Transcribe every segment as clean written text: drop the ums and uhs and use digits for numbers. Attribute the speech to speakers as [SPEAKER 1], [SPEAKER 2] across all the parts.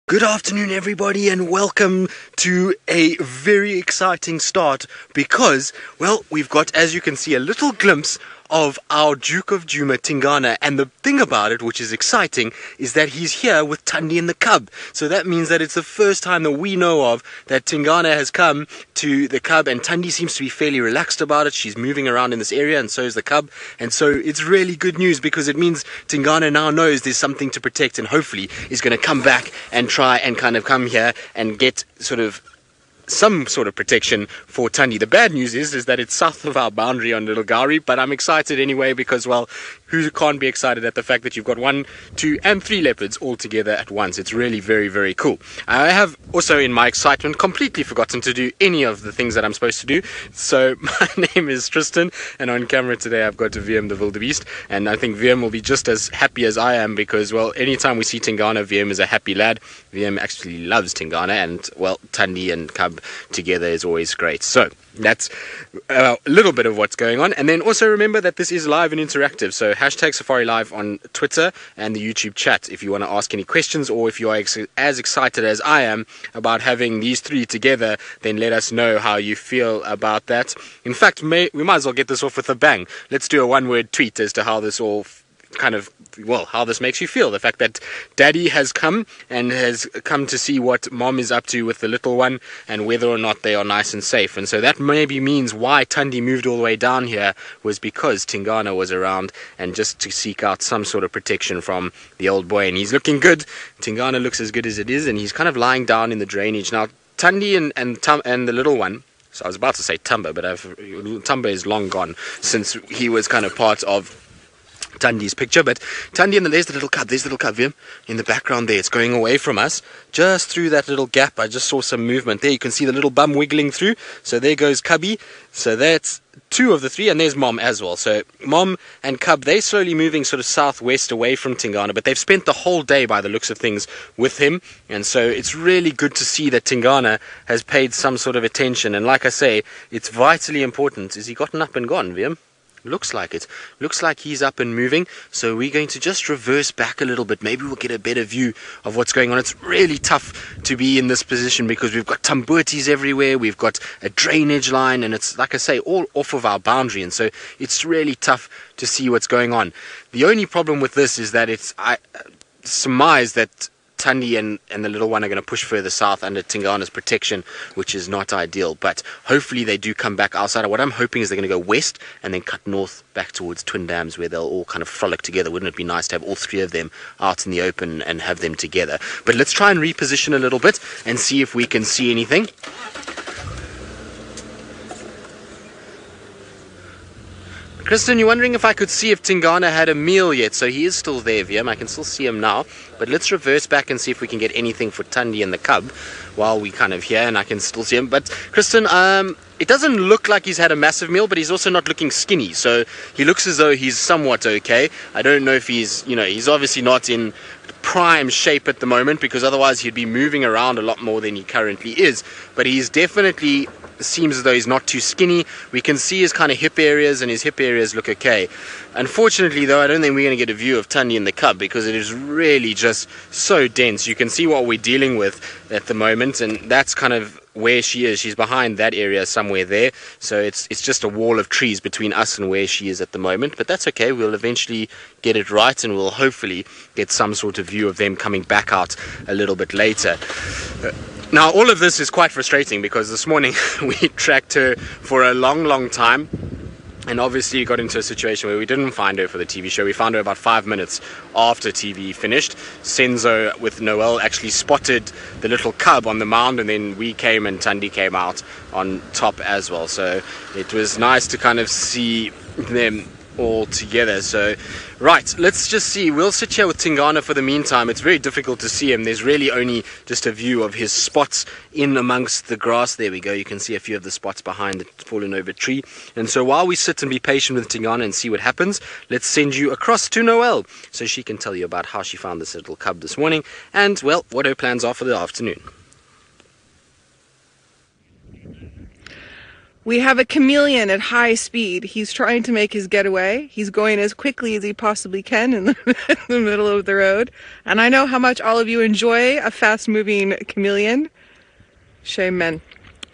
[SPEAKER 1] Good afternoon, everybody, and welcome to a very exciting start because, well, we've got, as you can see, a little glimpse of our Duke of Djuma, Tingana. And the thing about it, which is exciting, is that he's here with Thandi and the cub. So that means that it's the first time that we know of that Tingana has come to the cub, and Thandi seems to be fairly relaxed about it. She's moving around in this area, and so is the cub. And so it's really good news because it means Tingana now knows there's something to protect, and hopefully is going to come back and try and kind of come here and get some sort of protection for Thandi. The bad news is that it's south of our boundary on Little Gowrie, but I'm excited anyway because, well, who can't be excited at the fact that you've got 1, 2 and 3 leopards all together at once. It's really very, very cool. I have also, in my excitement, completely forgotten to do any of the things that I'm supposed to do. So my name is Tristan, and on camera today I've got Wiem the wildebeest, and I think Wiem will be just as happy as I am because, well, anytime we see Tingana, Wiem is a happy lad. Wiem actually loves Tingana, and, well, Thandi and cub together is always great. So that's a little bit of what's going on. And then also remember that this is live and interactive, so hashtag Safari Live on Twitter and the YouTube chat if you want to ask any questions, or if you are as excited as I am about having these 3 together, then let us know how you feel about that. In fact, we might as well get this off with a bang. Let's do a one-word tweet as to how this all how this makes you feel. The fact that Daddy has come to see what Mom is up to with the little one, and whether or not they are nice and safe. And so that maybe means why Thandi moved all the way down here was because Tingana was around, and just to seek out some sort of protection from the old boy. And he's looking good. Tingana looks as good as it is, and he's kind of lying down in the drainage. Now Thandi and the little one, so I was about to say Tumba, but Tumba is long gone since he was kind of part of Thandi's picture. But Thandi, and there's the little cub, Wiem, in the background there. It's going away from us just through that little gap. I just saw some movement there. You can see the little bum wiggling through. So there goes cubby. So that's 2 of the 3, and there's Mom as well. So Mom and cub, they're slowly moving sort of southwest away from Tingana, but they've spent the whole day by the looks of things with him. And so it's really good to see that Tingana has paid some sort of attention. And like I say, it's vitally important. Is he gotten up and gone, Wiem? Looks like it. Looks like he's up and moving. So we're going to just reverse back a little bit. Maybe we'll get a better view of what's going on. It's really tough to be in this position because we've got tambutis everywhere. We've got a drainage line, and it's, like I say, all off of our boundary. And so it's really tough to see what's going on. The only problem with this is that I surmise that Thandi and the little one are going to push further south under Tingana's protection, which is not ideal. But hopefully they do come back outside. What I'm hoping is they're going to go west and then cut north back towards Twin Dams, where they'll all kind of frolic together. Wouldn't it be nice to have all 3 of them out in the open and have them together? But let's try and reposition a little bit and see if we can see anything. Kristen, you're wondering if I could see if Tingana had a meal yet. So he is still there, Wiem. I can still see him now. But let's reverse back and see if we can get anything for Thandi and the cub while we kind of here, and I can still see him. But Kristen, it doesn't look like he's had a massive meal, but he's also not looking skinny. So he looks as though he's somewhat okay. I don't know if he's obviously not in prime shape at the moment, because otherwise he'd be moving around a lot more than he currently is. But he's definitely seems as though he's not too skinny. We can see his kind of hip areas, and his hip areas look okay. Unfortunately, though, I don't think we're going to get a view of Thandi and the cub because it is really just so dense. You can see what we're dealing with at the moment, and that's kind of where she is. She's behind that area somewhere there. So it's just a wall of trees between us and where she is at the moment. But that's okay. We'll eventually get it right, and we'll hopefully get some sort of view of them coming back out a little bit later. Now, all of this is quite frustrating because this morning we tracked her for a long time, and obviously got into a situation where we didn't find her for the TV show. We found her about 5 minutes after TV finished. Senzo with Noel actually spotted the little cub on the mound, and then we came and Thandi came out on top as well. So it was nice to kind of see them all together. So right, let's just see. We'll sit here with Tingana for the meantime. It's very difficult to see him. There's really only just a view of his spots in amongst the grass. There we go. You can see a few of the spots behind the fallen over tree. And so while we sit and be patient with Tingana and see what happens, let's send you across to Noel so she can tell you about how she found this little cub this morning and, well, what her plans are for the afternoon.
[SPEAKER 2] We have a chameleon at high speed. He's trying to make his getaway. He's going as quickly as he possibly can in the middle of the road. And I know how much all of you enjoy a fast-moving chameleon. Shame men.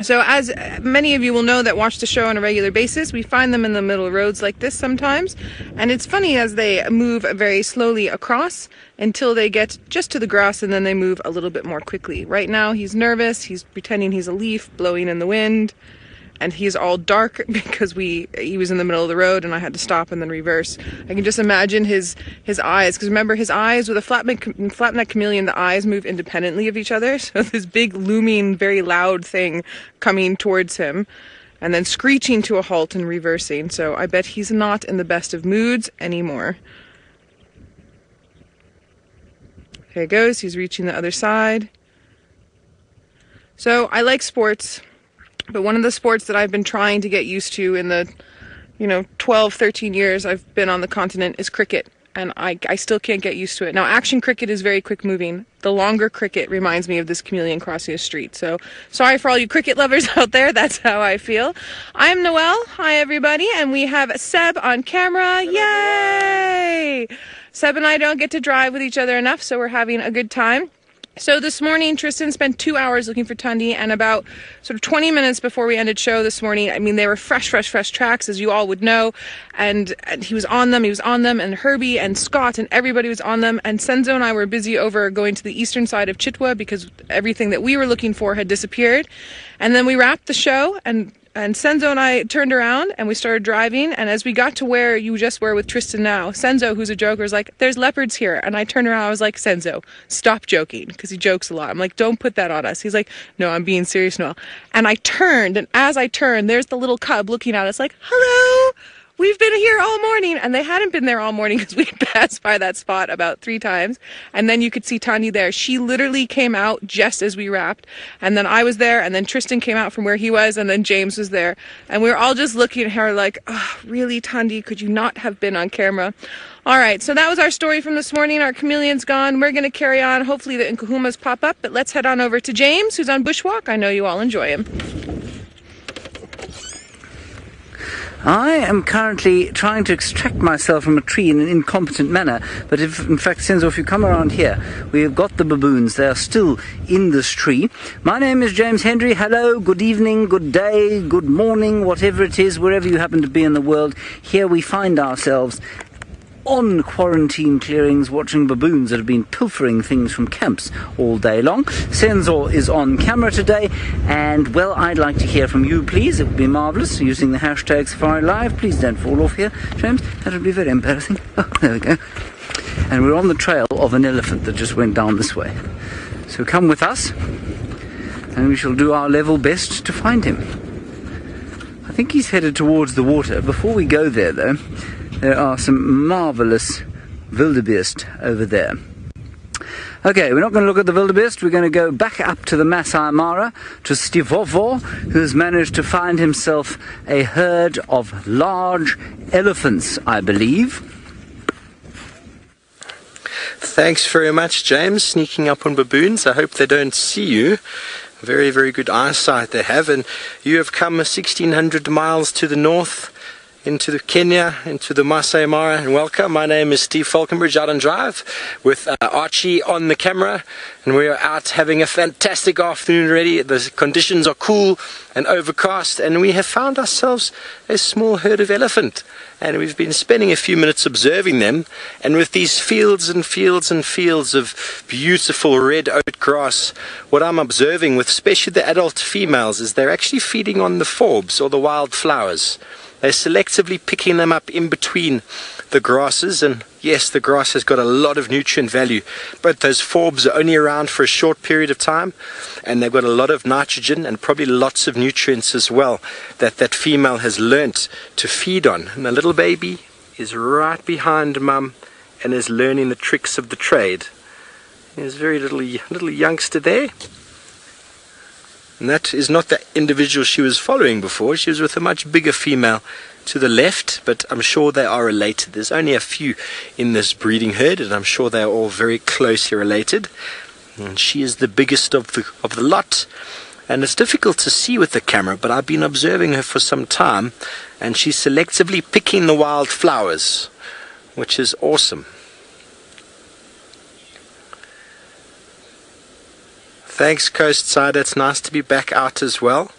[SPEAKER 2] So as many of you will know that watch the show on a regular basis, we find them in the middle of roads like this sometimes. And it's funny as they move very slowly across until they get just to the grass, and then they move a little bit more quickly. Right now he's nervous. He's pretending he's a leaf blowing in the wind. And he's all dark because he was in the middle of the road and I had to stop and then reverse. I can just imagine his eyes, because remember, his eyes with a flat-neck chameleon, the eyes move independently of each other. So this big looming, very loud thing coming towards him and then screeching to a halt and reversing. So I bet he's not in the best of moods anymore. Here he goes. He's reaching the other side. So I like sports. But one of the sports that I've been trying to get used to in the, 12, 13 years I've been on the continent is cricket. And I still can't get used to it. Now, action cricket is very quick moving. The longer cricket reminds me of this chameleon crossing a street. So, sorry for all you cricket lovers out there. That's how I feel. I'm Noelle. Hi, everybody. And we have Seb on camera. Yay! Seb and I don't get to drive with each other enough, so we're having a good time. So this morning, Tristan spent 2 hours looking for Thandi, and about sort of 20 minutes before we ended show this morning, I mean, they were fresh tracks, as you all would know, and he was on them, and Herbie and Scott and everybody was on them, and Senzo and I were busy over going to the eastern side of Chitwa because everything that we were looking for had disappeared. And then we wrapped the show, and Senzo and I turned around and we started driving, and as we got to where you just were with Tristan now, Senzo, who's a joker, is like, there's leopards here. And I turned around, I was like, Senzo, stop joking, because he jokes a lot. I'm like, don't put that on us. He's like, no, I'm being serious, Noelle. And I turned, and as I turned, there's the little cub looking at us like, hello, we've been here all morning. And they hadn't been there all morning because we passed by that spot about 3 times. And then you could see Thandi there. She literally came out just as we wrapped. And then I was there, and then Tristan came out from where he was, and then James was there. And we were all just looking at her like, oh, really, Thandi, could you not have been on camera? All right, so that was our story from this morning. Our chameleon's gone. We're going to carry on. Hopefully the Nkahumas pop up. But let's head on over to James, who's on bushwalk. I know you all enjoy him.
[SPEAKER 3] I am currently trying to extract myself from a tree in an incompetent manner, but if, in fact, Senzo, if you come around here, we have got the baboons. They are still in this tree. My name is James Hendry. Hello, good evening, good day, good morning, whatever it is, wherever you happen to be in the world. Here we find ourselves on quarantine clearings watching baboons that have been pilfering things from camps all day long. Senzo is on camera today, and well, I'd like to hear from you, please. It would be marvellous using the hashtag Safari Live. Please don't fall off here, James. That would be very embarrassing. Oh, there we go. And we're on the trail of an elephant that just went down this way. So come with us, and we shall do our level best to find him. I think he's headed towards the water. Before we go there, though, there are some marvellous wildebeest over there. Okay, we're not going to look at the wildebeest. We're going to go back up to the Masai Mara, to Stivovo, who's managed to find himself a herd of large elephants, I believe.
[SPEAKER 1] Thanks very much, James. Sneaking up on baboons. I hope they don't see you. Very, very good eyesight they have. And you have come 1,600 miles to the north, into the Kenya, into the Masai Mara, and welcome. My name is Steve Falconbridge, out on drive with Archie on the camera, and we are out having a fantastic afternoon already. The conditions are cool and overcast, and we have found ourselves a small herd of elephant, and we've been spending a few minutes observing them. And with these fields and fields and fields of beautiful red oat grass, what I'm observing with especially the adult females is they're actually feeding on the forbs, or the wild flowers. They're selectively picking them up in between the grasses, and yes, the grass has got a lot of nutrient value, but those forbs are only around for a short period of time, and they've got a lot of nitrogen and probably lots of nutrients as well that that female has learnt to feed on. And the little baby is right behind mum and is learning the tricks of the trade. There's a very little youngster there. And that is not the individual she was following before. She was with a much bigger female to the left, but I'm sure they are related. There's only a few in this breeding herd, and I'm sure they are all very closely related. And she is the biggest of the lot. and it's difficult to see with the camera, but I've been observing her for some time, and she's selectively picking the wild flowers, which is awesome. Thanks, Coastside. It's nice to be back out as well.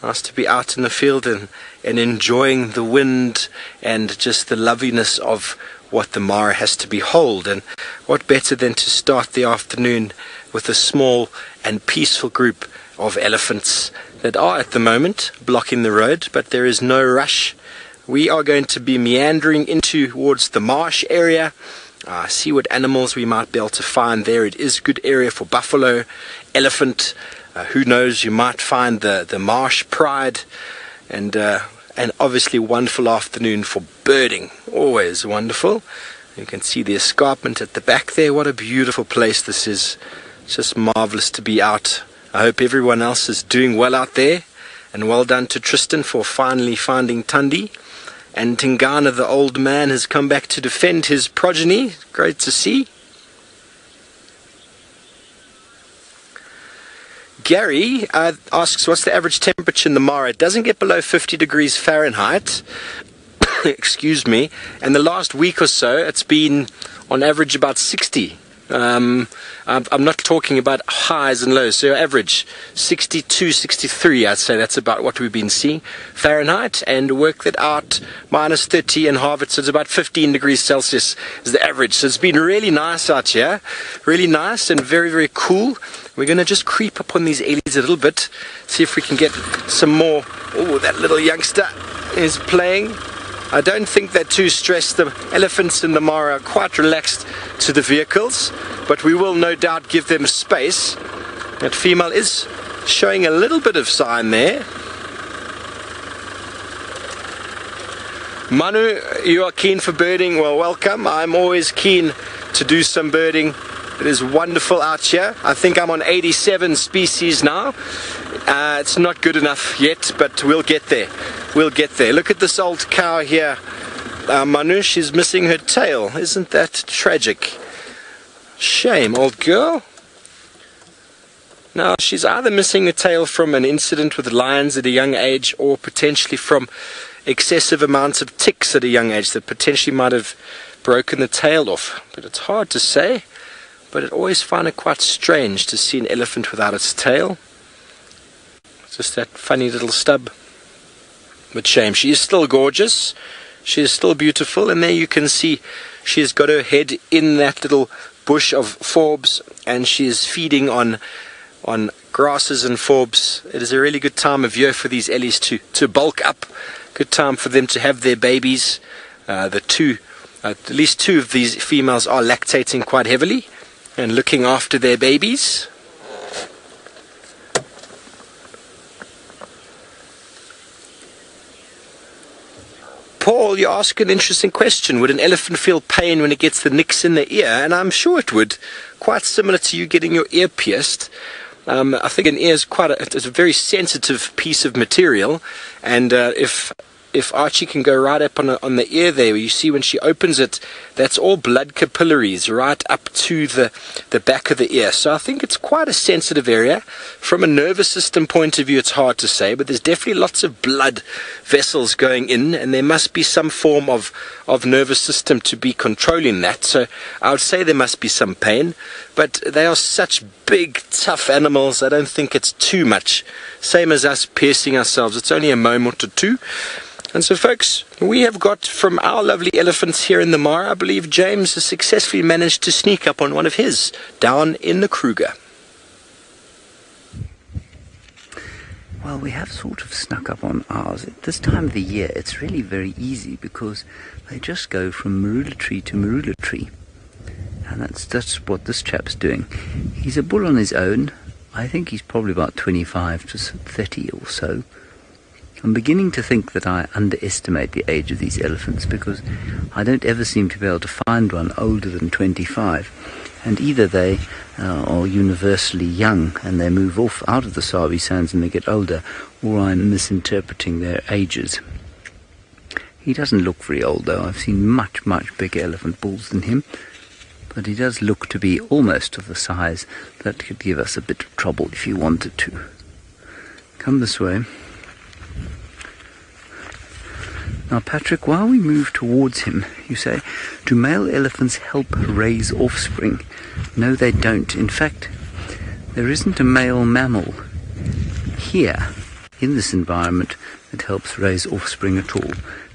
[SPEAKER 1] Nice to be out in the field and enjoying the wind and just the loveliness of what the Mara has to behold. And what better than to start the afternoon with a small and peaceful group of elephants that are at the moment blocking the road, but there is no rush. We are going to be meandering towards the marsh area, see what animals we might be able to find there. It is a good area for buffalo, elephant, who knows, you might find the marsh pride, and obviously wonderful afternoon for birding, always wonderful. You can see the escarpment at the back there. What a beautiful place this is. It's just marvelous to be out. I hope everyone else is doing well out there, and well done to Tristan for finally finding Thandi. And Tingana, the old man, has come back to defend his progeny. Great to see. Gary asks, what's the average temperature in the Mara? It doesn't get below 50 degrees Fahrenheit. Excuse me. And the last week or so, it's been on average about 60. I'm not talking about highs and lows, so average 62, 63, I'd say that's about what we've been seeing Fahrenheit, and work that out, minus 30 in Harvard, so it's about 15 degrees Celsius is the average. So it's been really nice out here, really nice and very, very cool. We're going to just creep up on these ellies a little bit, see if we can get some more. Oh, that little youngster is playing. I don't think they're too stressed. The elephants in the Mara are quite relaxed to the vehicles, but we will no doubt give them space. That female is showing a little bit of sign there. Manu, you are keen for birding. Well, welcome. I'm always keen to do some birding. It is wonderful out here. I think I'm on 87 species now. It's not good enough yet, but we'll get there. We'll get there. Look at this old cow here. Manu, she's missing her tail. Isn't that tragic? Shame, old girl. Now, she's either missing the tail from an incident with lions at a young age, or potentially from excessive amounts of ticks at a young age that potentially might have broken the tail off. But it's hard to say. But I always find it quite strange to see an elephant without its tail. It's just that funny little stub. But shame. She is still gorgeous. She is still beautiful. And there you can see she's got her head in that little bush of forbs, and she is feeding on grasses and forbs. It is a really good time of year for these ellies to bulk up. Good time for them to have their babies. At least two of these females are lactating quite heavily and looking after their babies. Paul, you ask an interesting question. Would an elephant feel pain when it gets the nicks in the ear? And I'm sure it would. Quite similar to you getting your ear pierced. I think an ear is it's a very sensitive piece of material, and if Archie can go right up on the ear there, you see when she opens it, that's all blood capillaries right up to the back of the ear. So I think it's quite a sensitive area. From a nervous system point of view, it's hard to say, but there's definitely lots of blood vessels going in, and there must be some form of nervous system to be controlling that. So I would say there must be some pain, but they are such big, tough animals. I don't think it's too much. Same as us piercing ourselves. It's only a moment or two. And so, folks, we have got from our lovely elephants here in the Mara, I believe James has successfully managed to sneak up on one of his down in the Kruger.
[SPEAKER 3] Well, we have sort of snuck up on ours. At this time of the year, it's really very easy because they just go from marula tree to marula tree. And that's what this chap's doing. He's a bull on his own. I think he's probably about 25 to 30 or so. I'm beginning to think that I underestimate the age of these elephants because I don't ever seem to be able to find one older than 25. And either they are universally young and they move off out of the Sabi sands and they get older, or I'm misinterpreting their ages. He doesn't look very old though. I've seen much, much bigger elephant bulls than him. But he does look to be almost of the size that could give us a bit of trouble if he wanted to. Come this way. Now, Patrick, while we move towards him, you say, do male elephants help raise offspring? No, they don't. In fact, there isn't a male mammal here in this environment that helps raise offspring at all.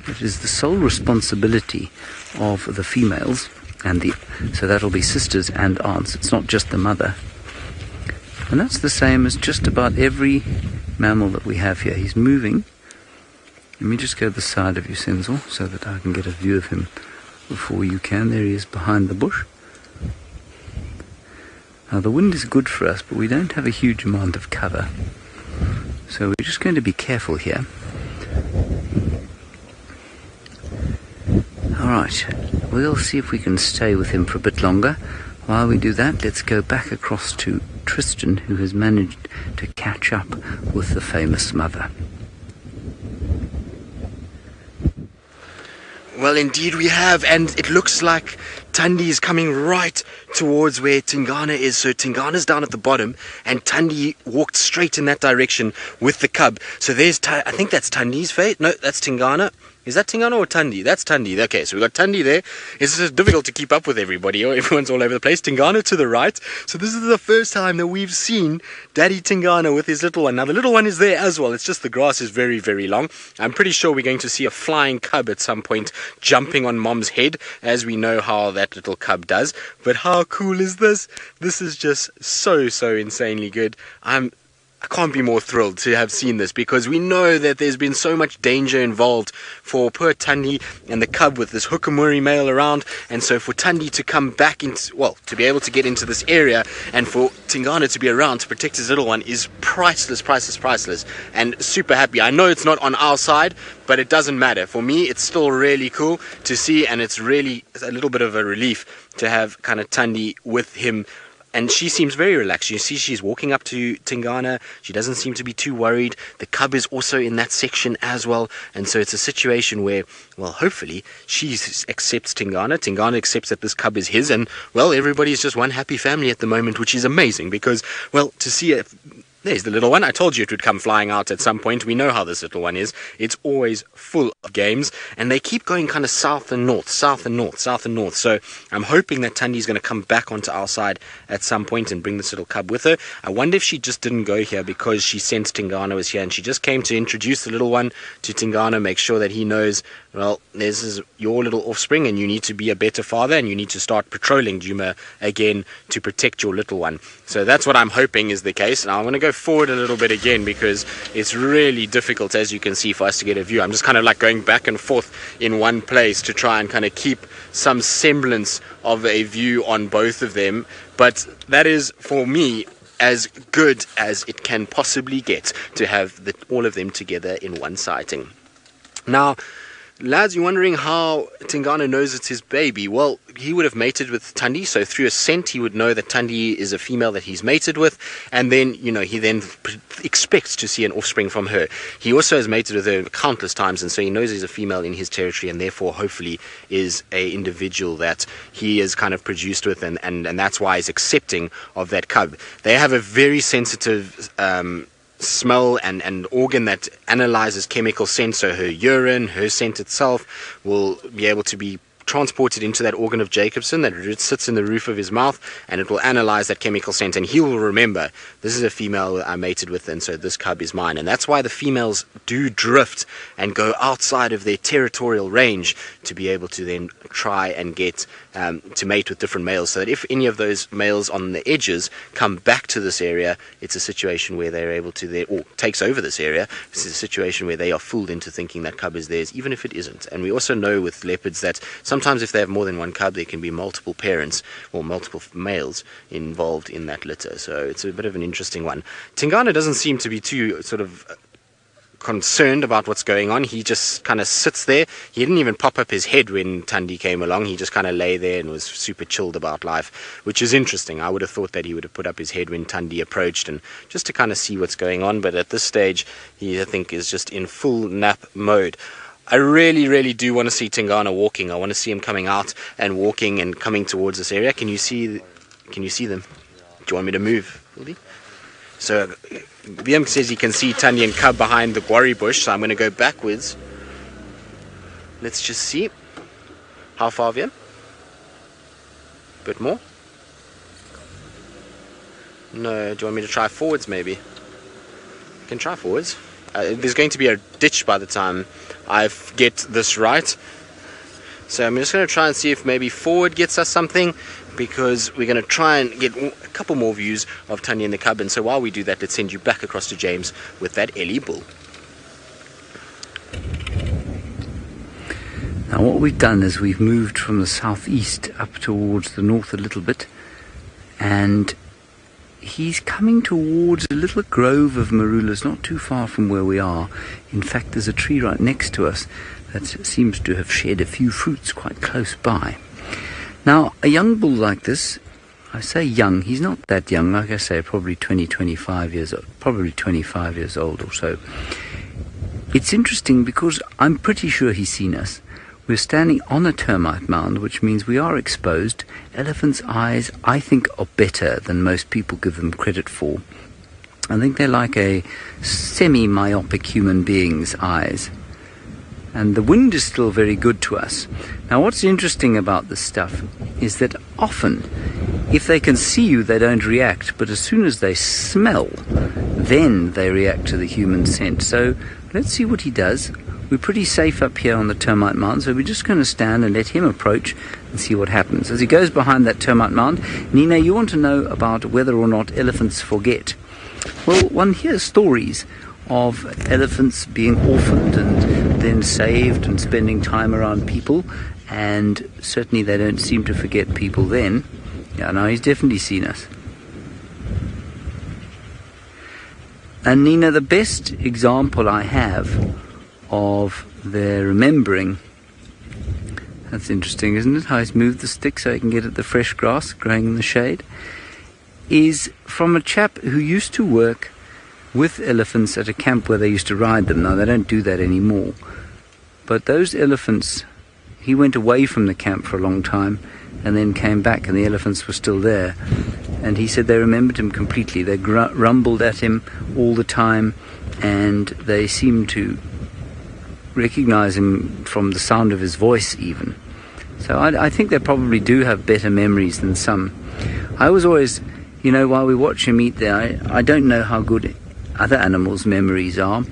[SPEAKER 3] It is the sole responsibility of the females, so that'll be sisters and aunts. It's not just the mother. And that's the same as just about every mammal that we have here. He's moving. Let me just go to the side of you, Senzo, so that I can get a view of him before you can. There he is behind the bush. Now the wind is good for us, but we don't have a huge amount of cover. So we're just going to be careful here. Alright, we'll see if we can stay with him for a bit longer. While we do that, let's go back across to Tristan, who has managed to catch up with the famous mother.
[SPEAKER 1] Well, indeed we have, and it looks like Thandi is coming right towards where Tingana is. So Tingana's down at the bottom, and Thandi walked straight in that direction with the cub. So there's, I think that's Thandi's fate. No, that's Tingana. Is that Tingana or Thandi? That's Thandi. Okay, so we've got Thandi there. It's just difficult to keep up with everybody. Everyone's all over the place. Tingana to the right. So this is the first time that we've seen Daddy Tingana with his little one. Now the little one is there as well. It's just the grass is very, very long. I'm pretty sure we're going to see a flying cub at some point jumping on Mom's head, as we know how that little cub does. But how cool is this? This is just so, so insanely good. I can't be more thrilled to have seen this, because we know that there's been so much danger involved for poor Thandi and the cub with this Hukamuri male around. And so for Thandi to come back into, well, to be able to get into this area, and for Tingana to be around to protect his little one is priceless, priceless, priceless. And super happy. I know it's not on our side, but it doesn't matter. For me, it's still really cool to see, and it's really a little bit of a relief to have kind of Thandi with him. And she seems very relaxed. You see she's walking up to Tingana. She doesn't seem to be too worried. The cub is also in that section as well. And so it's a situation where, well, hopefully she accepts Tingana. Tingana accepts that this cub is his. And, well, everybody's just one happy family at the moment, which is amazing because, well, to see it. There's the little one. I told you it would come flying out at some point. We know how this little one is. It's always full of games, and they keep going kind of south and north, south and north, south and north. So I'm hoping that Thandi's going to come back onto our side at some point and bring this little cub with her. I wonder if she just didn't go here because she sensed Tingana was here, and she just came to introduce the little one to Tingana, make sure that he knows, well, this is your little offspring, and you need to be a better father, and you need to start patrolling Djuma again to protect your little one. So that's what I'm hoping is the case. Now I'm going to go forward a little bit again because it's really difficult, as you can see, for us to get a view. I'm just kind of like going back and forth in one place to try and kind of keep some semblance of a view on both of them. But that is, for me, as good as it can possibly get to have all of them together in one sighting. Now, lads, you're wondering how Tingana knows it's his baby. Well, he would have mated with Thandi, so through a scent he would know that Thandi is a female that he's mated with, and then, you know, he then expects to see an offspring from her. He also has mated with her countless times, and so he knows he's a female in his territory, and therefore hopefully is a individual that he is kind of produced with, and that's why he's accepting of that cub. They have a very sensitive smell and organ that analyzes chemical scent, so her urine, her scent itself will be able to be transported into that organ of Jacobson that sits in the roof of his mouth, and it will analyze that chemical scent, and he will remember, this is a female I mated with, and so this cub is mine. And that's why the females do drift and go outside of their territorial range to be able to then try and get to mate with different males, so that if any of those males on the edges come back to this area, it's a situation where they're able to, or takes over this area. This is a situation where they are fooled into thinking that cub is theirs, even if it isn't. And we also know with leopards that sometimes if they have more than one cub, there can be multiple parents or multiple males involved in that litter. So it's a bit of an interesting one. Tingana doesn't seem to be too sort of concerned about what's going on. He just kind of sits there. He didn't even pop up his head when Thandi came along. He just kind of lay there and was super chilled about life, which is interesting. I would have thought that he would have put up his head when Thandi approached, and just to kind of see what's going on. But at this stage, he, I think, is just in full nap mode. I really, really do want to see Tingana walking. I want to see him coming out and walking and coming towards this area. Can you see them? Do you want me to move, Hildy? So Liam says he can see Thandi and Cub behind the guarri bush, so I'm going to go backwards. Let's just see. How far, Liam? A bit more? No, do you want me to try forwards maybe? I can try forwards. There's going to be a ditch by the time I get this right. So I'm just going to try and see if maybe forward gets us something, because we're going to try and get a couple more views of Thandi and the Cub. And so while we do that, let's send you back across to James with that Ellie bull.
[SPEAKER 3] Now what we've done is we've moved from the southeast up towards the north a little bit, and he's coming towards a little grove of marulas not too far from where we are. In fact, there's a tree right next to us that seems to have shed a few fruits quite close by. Now, a young bull like this, I say young, he's not that young, like I say, probably 25 years old, probably 25 years old or so. It's interesting because I'm pretty sure he's seen us. We're standing on a termite mound, which means we are exposed. Elephants' eyes, I think, are better than most people give them credit for. I think they're like a semi-myopic human being's eyes. And the wind is still very good to us. Now, what's interesting about this stuff is that often, if they can see you, they don't react. But as soon as they smell, then they react to the human scent. So let's see what he does. We're pretty safe up here on the termite mound, so we're just going to stand and let him approach and see what happens. As he goes behind that termite mound, Nina, you want to know about whether or not elephants forget. Well, one hears stories of elephants being orphaned and then saved and spending time around people, and certainly they don't seem to forget people then. Yeah, no, he's definitely seen us. And Nina, the best example I have of their remembering, that's interesting, isn't it, how he's moved the stick so he can get at the fresh grass growing in the shade, is from a chap who used to work with elephants at a camp where they used to ride them. Now they don't do that anymore, but those elephants, he went away from the camp for a long time and then came back, and the elephants were still there, and he said they remembered him completely. They rumbled at him all the time, and they seemed to recognize him from the sound of his voice even. So I think they probably do have better memories than some. I was always, you know, while we watch him eat there, I don't know how good other animals' memories are,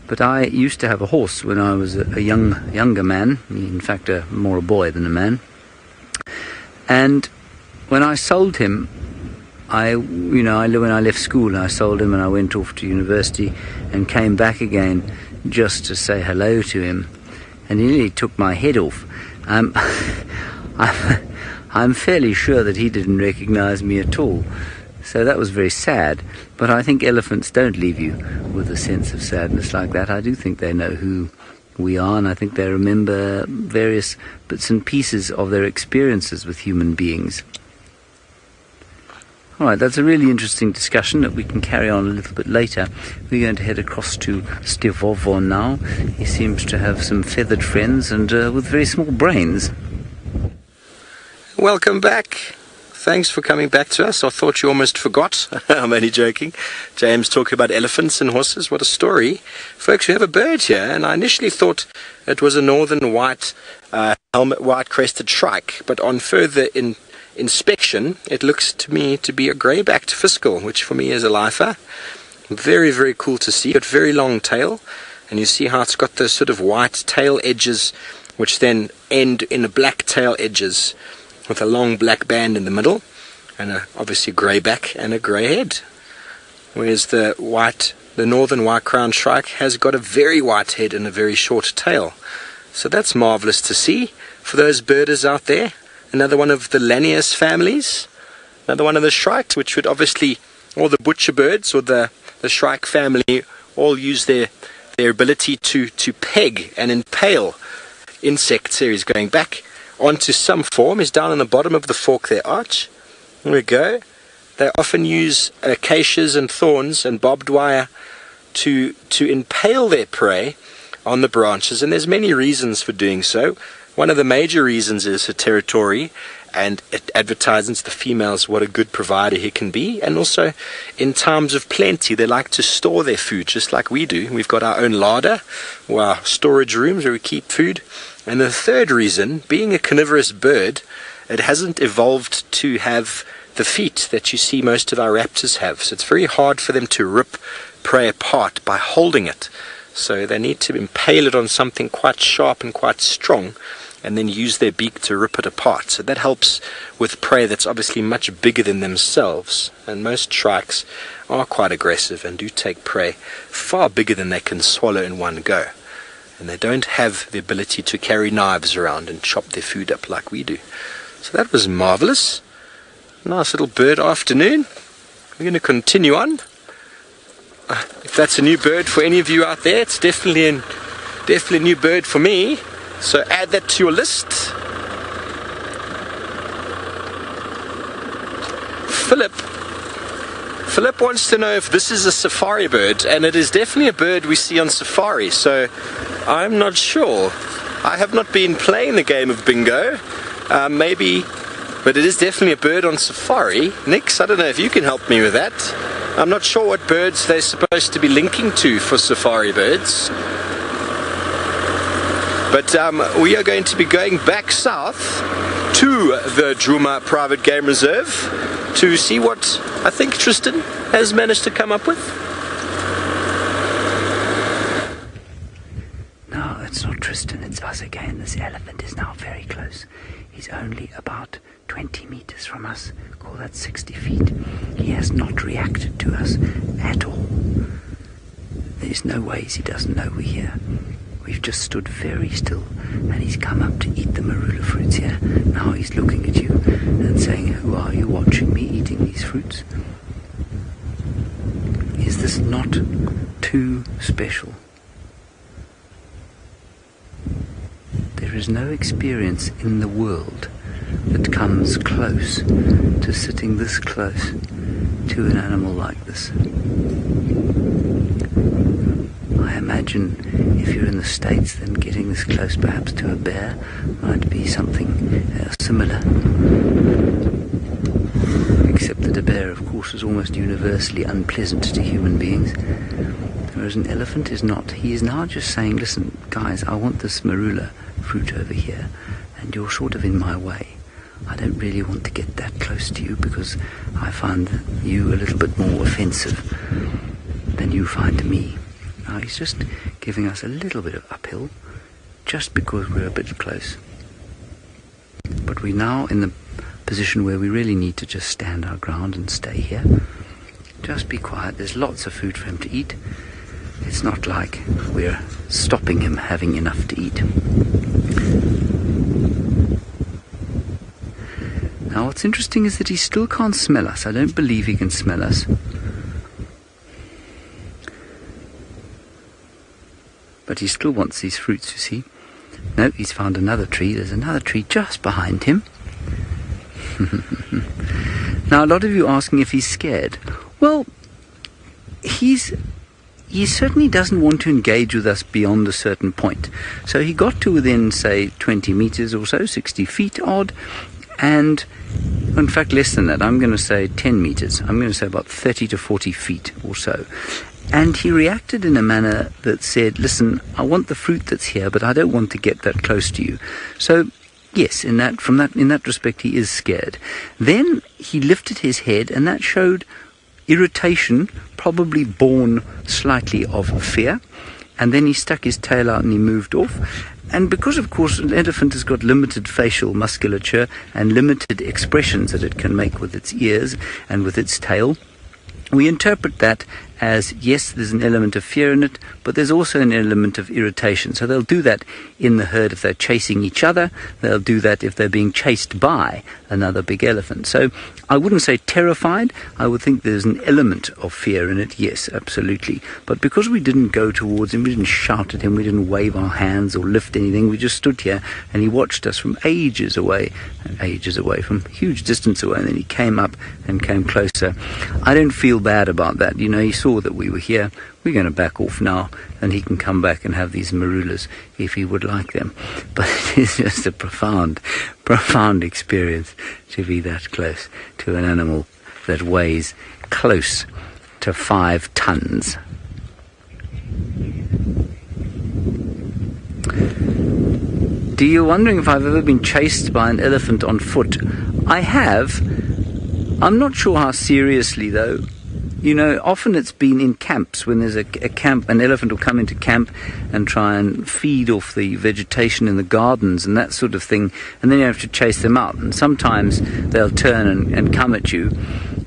[SPEAKER 3] but I used to have a horse when I was a younger man, in fact more a boy than a man, and when I sold him, when I left school, I sold him and I went off to university and came back again just to say hello to him, and he nearly took my head off. I'm fairly sure that he didn't recognize me at all, so that was very sad. But I think elephants don't leave you with a sense of sadness like that. I do think they know who we are, and I think they remember various bits and pieces of their experiences with human beings. Alright, that's a really interesting discussion that we can carry on a little bit later. We're going to head across to Stivovo now. He seems to have some feathered friends and with very small brains.
[SPEAKER 4] Welcome back. Thanks for coming back to us. I thought you almost forgot. I'm only joking. James talking about elephants and horses. What a story. Folks, we have a bird here, and I initially thought it was a northern white white-crested shrike, but on further inspection, it looks to me to be a grey-backed fiscal, which for me is a lifer. Very, very cool to see. Got very long tail, and you see how it's got those sort of white tail edges, which then end in the black tail edges, with a long black band in the middle, and obviously grey back and a grey head. Whereas the northern white-crowned shrike has got a very white head and a very short tail. So that's marvellous to see for those birders out there. Another one of the Lanius families, another one of the shrikes, which would obviously, all the butcher birds or the shrike family all use their ability to peg and impale insects. Here he's going back onto some form. Is down on the bottom of the fork there, arch. There we go. They often use acacias and thorns and barbed wire to impale their prey on the branches, and there's many reasons for doing so. One of the major reasons is for territory and it advertises to the females what a good provider he can be. And also, in times of plenty, they like to store their food, just like we do. We've got our own larder, or our storage rooms where we keep food. And the third reason, being a carnivorous bird, it hasn't evolved to have the feet that you see most of our raptors have. So it's very hard for them to rip prey apart by holding it. So they need to impale it on something quite sharp and quite strong, and then use their beak to rip it apart. So that helps with prey that's obviously much bigger than themselves. And most shrikes are quite aggressive and do take prey far bigger than they can swallow in one go. And they don't have the ability to carry knives around and chop their food up like we do. So that was marvelous. Nice little bird afternoon. We're going to continue on. If that's a new bird for any of you out there, it's definitely a new bird for me. So add that to your list. Philip wants to know if this is a safari bird, and it is definitely a bird we see on safari, so I'm not sure. I have not been playing the game of bingo, maybe, but it is definitely a bird on safari. Nix, I don't know if you can help me with that. I'm not sure what birds they're supposed to be linking to for safari birds. But we are going to be going back south to the Djuma Private Game Reserve to see what I think Tristan has managed to come up with.
[SPEAKER 3] No, it's not Tristan, it's us again. This elephant is now very close. He's only about 20 meters from us. Call that 60 feet. He has not reacted to us at all. There's no ways he doesn't know we're here. We've just stood very still, and he's come up to eat the marula fruits here. Now he's looking at you and saying, "Who are you watching me eating these fruits?" Is this not too special? There is no experience in the world that comes close to sitting this close to an animal like this. I imagine if you're in the States, then getting this close perhaps to a bear might be something similar. Except that a bear, of course, is almost universally unpleasant to human beings. Whereas an elephant is not. He is now just saying, "Listen, guys, I want this marula fruit over here, and you're sort of in my way. I don't really want to get that close to you because I find you a little bit more offensive than you find me." Now he's just giving us a little bit of uphill just because we're a bit close. But we're now in the position where we really need to just stand our ground and stay here. Just be quiet. There's lots of food for him to eat. It's not like we're stopping him having enough to eat. Now what's interesting is that he still can't smell us. I don't believe he can smell us. But he still wants these fruits, you see. No, he's found another tree. There's another tree just behind him. Now, a lot of you are asking if he's scared. Well, he certainly doesn't want to engage with us beyond a certain point. So he got to within, say, 20 meters or so, 60 feet odd, and in fact less than that. I'm going to say 10 meters. I'm going to say about 30 to 40 feet or so. And he reacted in a manner that said, "Listen, I want the fruit that's here, but I don't want to get that close to you." So, yes, in that respect, he is scared. Then he lifted his head, and that showed irritation, probably born slightly of fear. And then he stuck his tail out and he moved off. And because, of course, an elephant has got limited facial musculature and limited expressions that it can make with its ears and with its tail, we interpret that as, yes, there's an element of fear in it, but there's also an element of irritation. So they'll do that in the herd if they're chasing each other. They'll do that if they're being chased by another big elephant. So I wouldn't say terrified. I would think there's an element of fear in it, yes, absolutely. But because we didn't go towards him, we didn't shout at him, we didn't wave our hands or lift anything, we just stood here and he watched us from ages away, from huge distance away, and then he came up and came closer. I don't feel bad about that. You know, he's saw that we were here. We're going to back off now, and he can come back and have these marulas if he would like them. But it is just a profound experience to be that close to an animal that weighs close to 5 tons. Do you wondering if I've ever been chased by an elephant on foot? I have. I'm not sure how seriously, though. You know, often it's been in camps. When there's a camp, an elephant will come into camp and try and feed off the vegetation in the gardens and that sort of thing, and then you have to chase them out. And sometimes they'll turn and come at you.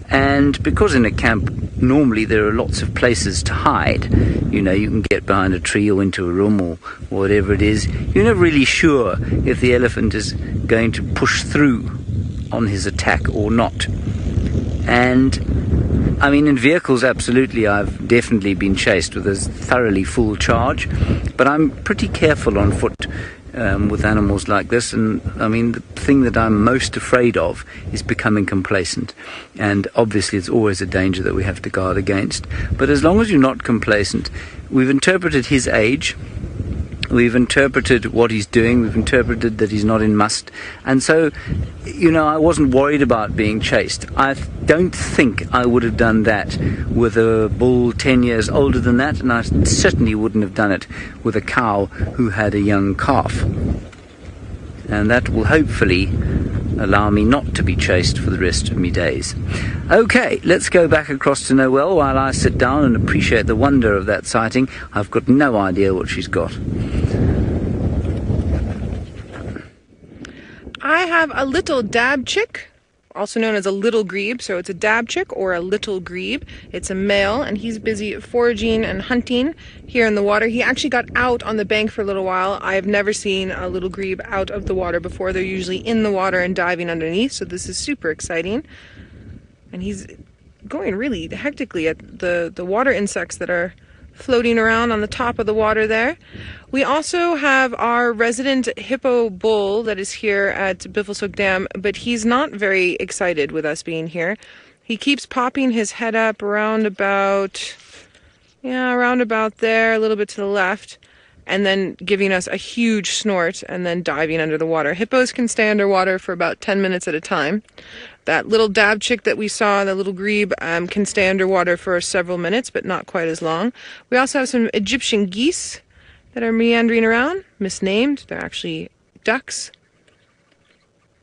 [SPEAKER 3] And because in a camp, normally there are lots of places to hide. You know, you can get behind a tree or into a room or whatever it is. You're never really sure if the elephant is going to push through on his attack or not. And I mean, in vehicles, absolutely, I've definitely been chased with a thoroughly full charge, but I'm pretty careful on foot with animals like this. And I mean, the thing that I'm most afraid of is becoming complacent, and obviously it's always a danger that we have to guard against. But as long as you're not complacent, we've interpreted his age, we've interpreted what he's doing, we've interpreted that he's not in musth, and so, you know, I wasn't worried about being chased. I don't think I would have done that with a bull 10 years older than that, and I certainly wouldn't have done it with a cow who had a young calf. And that will hopefully allow me not to be chased for the rest of my days. Okay, let's go back across to Noelle while I sit down and appreciate the wonder of that sighting. I've got no idea what she's got.
[SPEAKER 2] I have a little dab chick, also known as a little grebe. So it's a dab chick or a little grebe. It's a male, and he's busy foraging and hunting here in the water. He actually got out on the bank for a little while. I have never seen a little grebe out of the water before. They're usually in the water and diving underneath, so this is super exciting. And he's going really hectically at the water insects that are floating around on the top of the water there. We also have our resident hippo bull that is here at Biffleshoek Dam, but he's not very excited with us being here. He keeps popping his head up around about there, a little bit to the left, and then giving us a huge snort and then diving under the water. Hippos can stay underwater for about 10 minutes at a time. That little dab chick that we saw, the little grebe, can stay underwater for several minutes, but not quite as long. We also have some Egyptian geese that are meandering around, misnamed. They're actually ducks.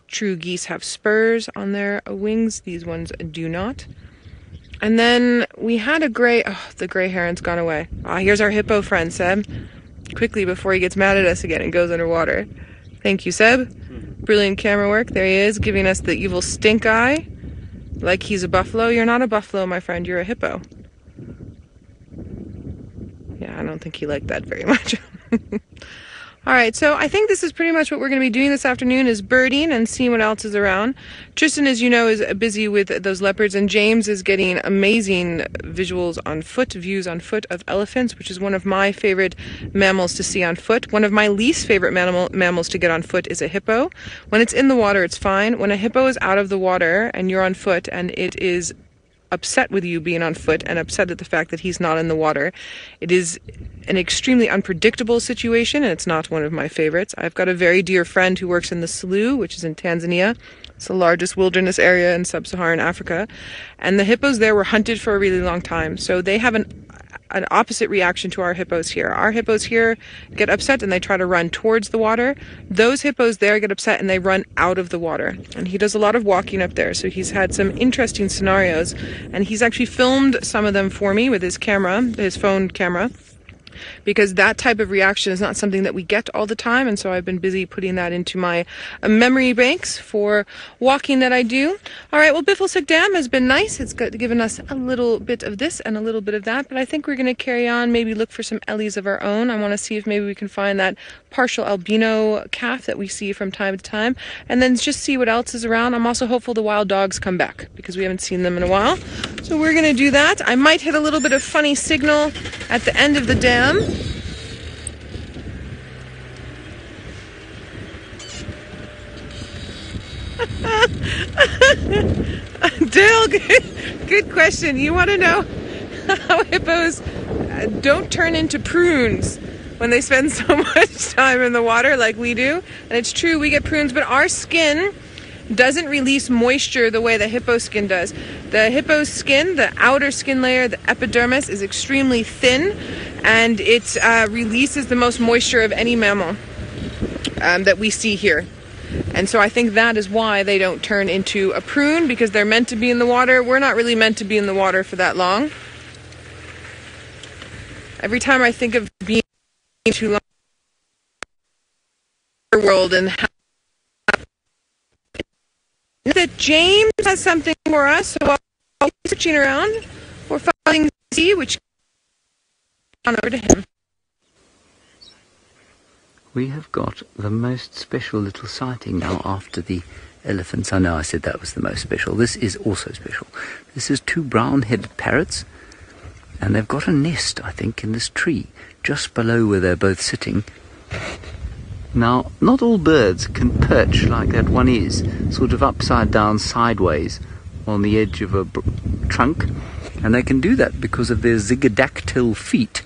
[SPEAKER 2] True geese have spurs on their wings. These ones do not. And then we had a the gray heron's gone away. Here's our hippo friend, Seb. Quickly before he gets mad at us again and goes underwater. Thank you, Seb. Brilliant camera work. There he is, giving us the evil stink eye. Like he's a buffalo. You're not a buffalo, my friend. You're a hippo. Yeah, I don't think he liked that very much. All right, so I think this is pretty much what we're going to be doing this afternoon, is birding and seeing what else is around. Tristan, as you know, is busy with those leopards, and James is getting amazing views on foot of elephants, which is one of my favorite mammals to see on foot. One of my least favorite mammals to get on foot is a hippo. When it's in the water, it's fine. When a hippo is out of the water and you're on foot and it is upset with you being on foot and upset at the fact that he's not in the water, it is an extremely unpredictable situation, and it's not one of my favorites. I've got a very dear friend who works in the slough, which is in Tanzania. It's the largest wilderness area in sub-Saharan Africa, and the hippos there were hunted for a really long time, so they have an opposite reaction to our hippos here. Our hippos here get upset and they try to run towards the water. Those hippos there get upset and they run out of the water. And he does a lot of walking up there, so he's had some interesting scenarios, and he's actually filmed some of them for me with his camera, his phone camera, because that type of reaction is not something that we get all the time, and so I've been busy putting that into my memory banks for walking that I do. All right, well, Biffleshoek Dam has been nice. It's given us a little bit of this and a little bit of that, but I think we're going to carry on, maybe look for some ellies of our own. I want to see if maybe we can find that partial albino calf that we see from time to time, and then just see what else is around. I'm also hopeful the wild dogs come back, because we haven't seen them in a while. So we're going to do that. I might hit a little bit of funny signal at the end of the dam. Dale, good question. You want to know how hippos don't turn into prunes when they spend so much time in the water like we do. And it's true, we get prunes, but our skin doesn't release moisture the way the hippo skin does. The hippo's skin, the outer skin layer, the epidermis, is extremely thin, and it releases the most moisture of any mammal that we see here. And so I think that is why they don't turn into a prune, because they're meant to be in the water. We're not really meant to be in the water for that long. Every time I think of being too long in the world and how that James has something for us, so I'll be searching around for finding Z, which on over to him.
[SPEAKER 3] We have got the most special little sighting now after the elephants. I know I said that was the most special. This is also special. This is two brown-headed parrots, and they've got a nest, I think, in this tree, just below where they're both sitting. Now, not all birds can perch like that one is, sort of upside down, sideways, on the edge of a trunk, and they can do that because of their zygodactyl feet.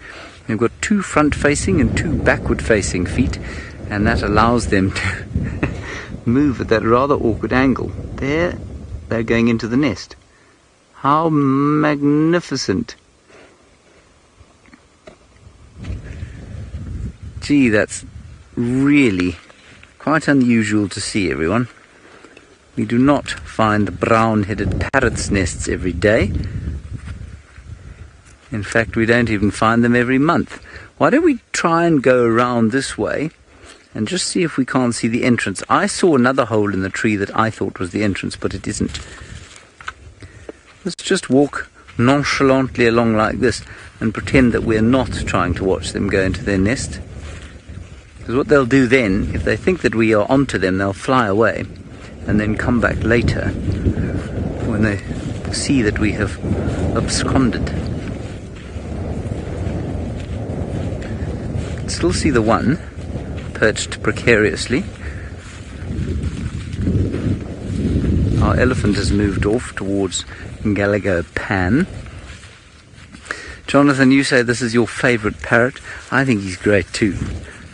[SPEAKER 3] They've got two front-facing and two backward-facing feet, and that allows them to move at that rather awkward angle. There, they're going into the nest. How magnificent! Gee, that's really quite unusual to see, everyone. We do not find brown-headed parrots' nests every day. In fact, we don't even find them every month. Why don't we try and go around this way and just see if we can't see the entrance? I saw another hole in the tree that I thought was the entrance, but it isn't. Let's just walk nonchalantly along like this and pretend that we're not trying to watch them go into their nest. Because what they'll do then, if they think that we are onto them, they'll fly away and then come back later when they see that we have absconded. Still see the one perched precariously. Our elephant has moved off towards Gallagher Pan. Jonathan, you say this is your favourite parrot. I think he's great too.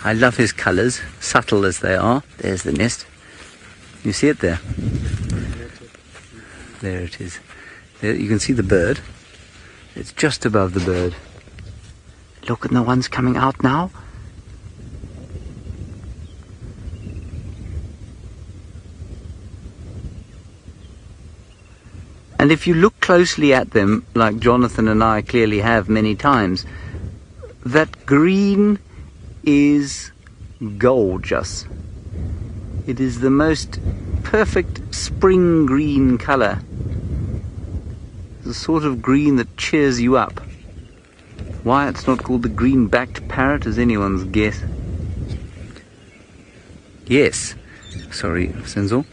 [SPEAKER 3] I love his colours, subtle as they are. There's the nest. You see it there? There it is. There, you can see the bird. It's just above the bird. Look, and the one's coming out now. And if you look closely at them, like Jonathan and I clearly have many times, that green is gorgeous. It is the most perfect spring green colour. The sort of green that cheers you up. Why it's not called the green-backed parrot is anyone's guess. Yes. Sorry, Senzo.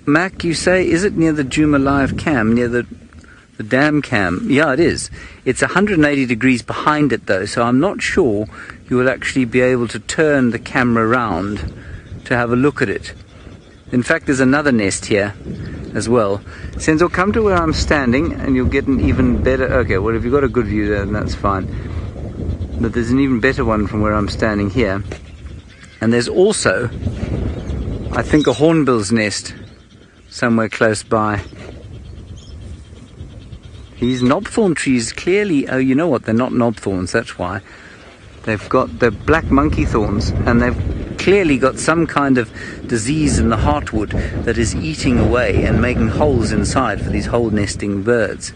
[SPEAKER 3] Mac, you say, is it near the Djuma live cam, near the dam cam? Yeah, it is. It's 180 degrees behind it, though, so I'm not sure you will actually be able to turn the camera round to have a look at it. In fact, there's another nest here as well. Senzo, come to where I'm standing, and you'll get an even better... Okay, well, if you've got a good view there, then that's fine. But there's an even better one from where I'm standing here. And there's also, I think, a hornbill's nest somewhere close by. These knobthorn trees clearly, oh, you know what, they're not knobthorns, that's why. They've got the black monkey thorns, and they've clearly got some kind of disease in the heartwood that is eating away and making holes inside for these hole nesting birds.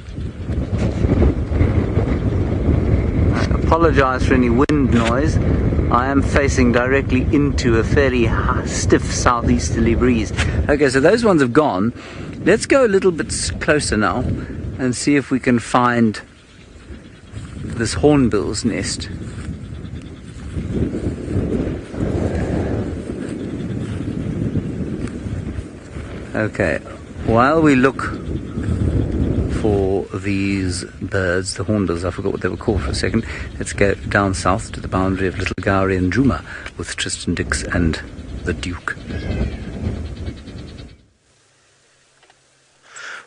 [SPEAKER 3] I apologize for any wind noise. I am facing directly into a fairly stiff southeasterly breeze. Okay, so those ones have gone. Let's go a little bit closer now and see if we can find this hornbill's nest. Okay, while we look for these birds, the hornbills, I forgot what they were called for a second, let's go down south to the boundary of Little Gowrie and Djuma with Tristan Dix and the Duke.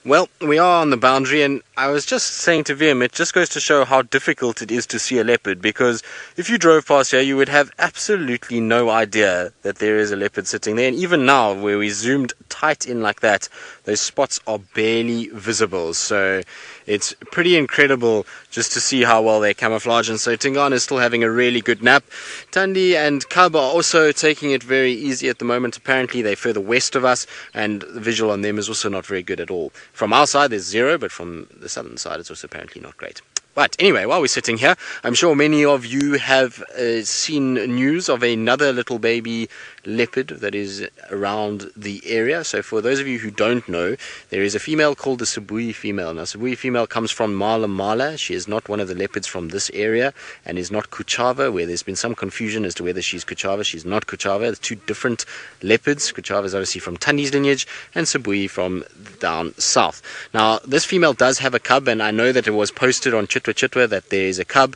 [SPEAKER 1] Well, we are on the boundary, and I was just saying to Vim, it just goes to show how difficult it is to see a leopard, because if you drove past here, you would have absolutely no idea that there is a leopard sitting there. And even now, where we zoomed tight in like that, those spots are barely visible. So it's pretty incredible just to see how well they camouflage. And so Tingana is still having a really good nap. Thandi and cub are also taking it very easy at the moment. Apparently they're further west of us, and the visual on them is also not very good at all. From our side there's 0, but from the southern side it's also apparently not great. But anyway, while we're sitting here, I'm sure many of you have seen news of another little baby leopard that is around the area. So for those of you who don't know, there is a female called the Sabi female. Now, Sabi female comes from Mala Mala. She is not one of the leopards from this area and is not Kuchava, where there's been some confusion as to whether she's Kuchava. She's not Kuchava. It's two different leopards. Kuchava is obviously from Thandi's lineage and Sabi from down south. Now, this female does have a cub, and I know that it was posted on Chitwa that there is a cub.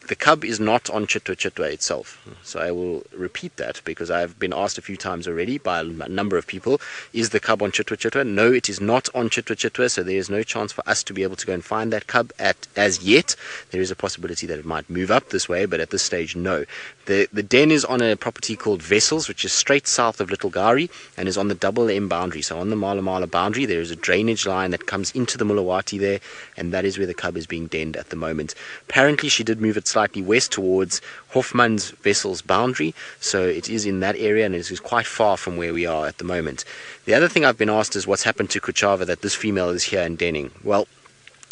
[SPEAKER 1] The cub is not on Chitwa itself. So I will repeat that, because I've been asked a few times already by a number of people, is the cub on Chitwa? No, it is not on Chitwa, so there is no chance for us to be able to go and find that cub as yet. There is a possibility that it might move up this way, but at this stage, no. The den is on a property called Vessels, which is straight south of Little Gari and is on the double M boundary. So on the Mala Mala boundary, there is a drainage line that comes into the Mulawati there, and that is where the cub is being denned at the moment. Apparently, she did move it slightly west towards Hoffman's Vessels boundary, so it is in that area, and it is quite far from where we are at the moment. The other thing I've been asked is what's happened to Kuchava that this female is here and denning. Well,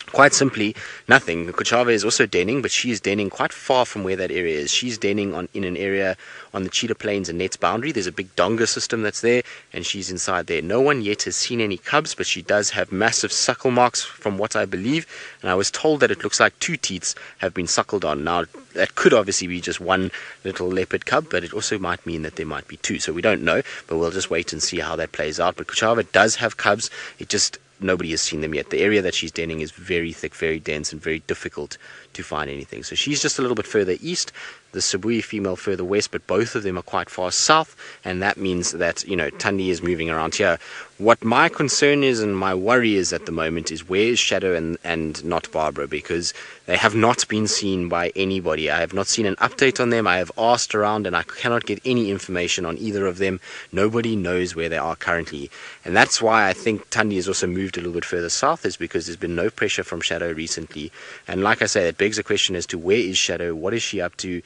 [SPEAKER 1] quite simply, nothing. Kuchava is also denning, but she is denning quite far from where that area is. She's denning in an area on the Cheetah Plains and Nets boundary. There's a big donga system that's there, and she's inside there. No one yet has seen any cubs, but she does have massive suckle marks from what I believe, and I was told that it looks like 2 teats have been suckled on. Now, that could obviously be just one little leopard cub, but it also might mean that there might be 2, so we don't know, but we'll just wait and see how that plays out. But Kuchava does have cubs. It just, nobody has seen them yet. The area that she's denning is very thick, very dense, and very difficult to find anything. So she's just a little bit further east, the Sabi female further west, but both of them are quite far south, and that means that, you know, Thandi is moving around here. What my concern is and my worry is at the moment is where is Shadow and not Barbara, because they have not been seen by anybody. I have not seen an update on them. I have asked around and I cannot get any information on either of them. Nobody knows where they are currently, and that's why I think Thandi has also moved a little bit further south, is because there's been no pressure from Shadow recently. And like I say, that begs a question as to where is Shadow, what is she up to?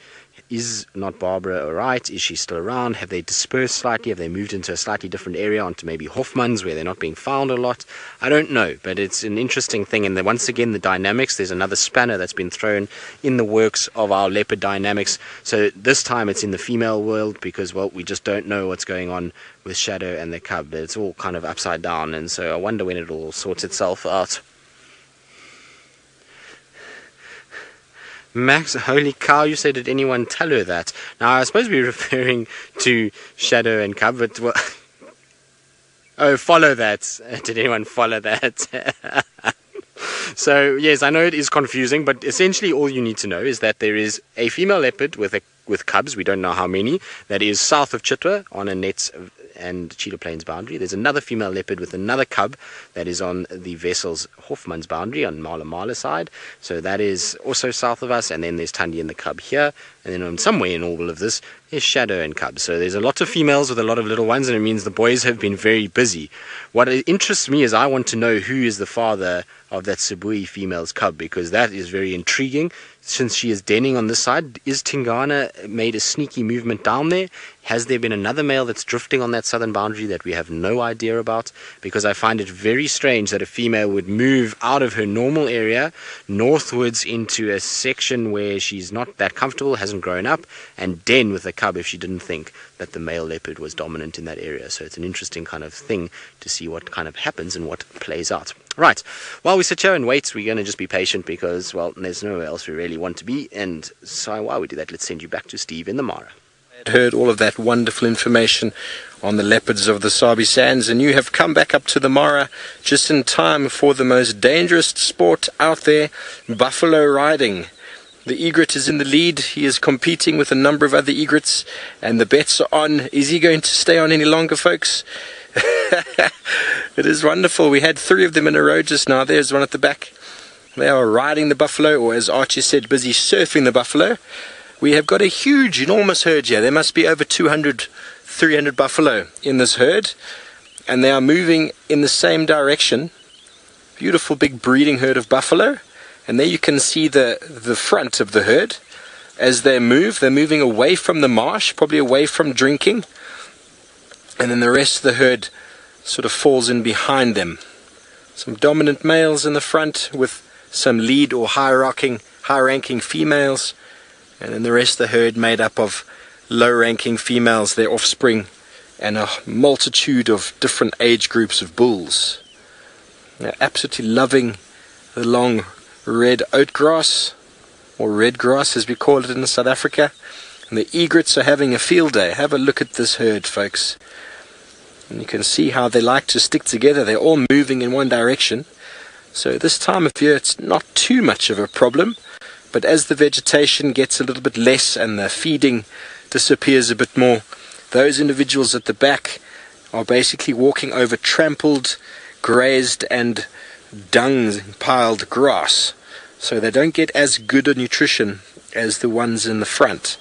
[SPEAKER 1] Is not Barbara alright? Is she still around? Have they dispersed slightly? Have they moved into a slightly different area, onto maybe Hoffman's, where they're not being found a lot? I don't know, but it's an interesting thing. And then once again, the dynamics, there's another spanner that's been thrown in the works of our leopard dynamics. So this time it's in the female world, because, well, we just don't know what's going on with Shadow and the cub. It's all kind of upside down, and so I wonder when it all sorts itself out. Max, holy cow, you said, did anyone tell her that? Now, I suppose we're referring to Shadow and Cub, but, well, oh, follow that. Did anyone follow that? So, yes, I know it is confusing, but essentially all you need to know is that there is a female leopard with cubs, we don't know how many, that is south of Chitwa on a Nets and Cheetah Plains boundary. There's another female leopard with another cub that is on the Vessel's Hoffman's boundary on Mala Mala side, so that is also south of us. And then there's Thandi and the cub here, and then somewhere in all of this is Shadow and cub. So there's a lot of females with a lot of little ones, and it means the boys have been very busy. What interests me is I want to know who is the father of that Sabi female's cub, because that is very intriguing. Since she is denning on this side, is Tingana made a sneaky movement down there? Has there been another male that's drifting on that southern boundary that we have no idea about? Because I find it very strange that a female would move out of her normal area northwards into a section where she's not that comfortable, hasn't grown up, and den with a cub if she didn't think that the male leopard was dominant in that area. So it's an interesting kind of thing to see what kind of happens and what plays out. Right, while we sit here and wait, we're going to just be patient, because, well, there's nowhere else we really want to be. And so while we do that, let's send you back to Steve in the Mara.
[SPEAKER 4] I had heard all of that wonderful information on the leopards of the Sabi Sands, and you have come back up to the Mara just in time for the most dangerous sport out there, buffalo riding. The egret is in the lead. He is competing with a number of other egrets, and the bets are on. Is he going to stay on any longer, folks? It is wonderful. We had 3 of them in a row just now. There's one at the back. They are riding the buffalo, or as Archie said, busy surfing the buffalo. We have got a huge, enormous herd here. There must be over 200, 300 buffalo in this herd, and they are moving in the same direction. Beautiful big breeding herd of buffalo, and there you can see the front of the herd. As they move, they're moving away from the marsh, probably away from drinking, and then the rest of the herd sort of falls in behind them. Some dominant males in the front with some lead or high-ranking females, and then the rest of the herd made up of low-ranking females, their offspring, and a multitude of different age groups of bulls. They're absolutely loving the long red oat grass, or red grass as we call it in South Africa, and the egrets are having a field day. Have a look at this herd, folks. And you can see how they like to stick together. They're all moving in one direction. So this time of year it's not too much of a problem, but as the vegetation gets a little bit less and the feeding disappears a bit more, those individuals at the back are basically walking over trampled, grazed and dung-piled grass. So they don't get as good a nutrition as the ones in the front.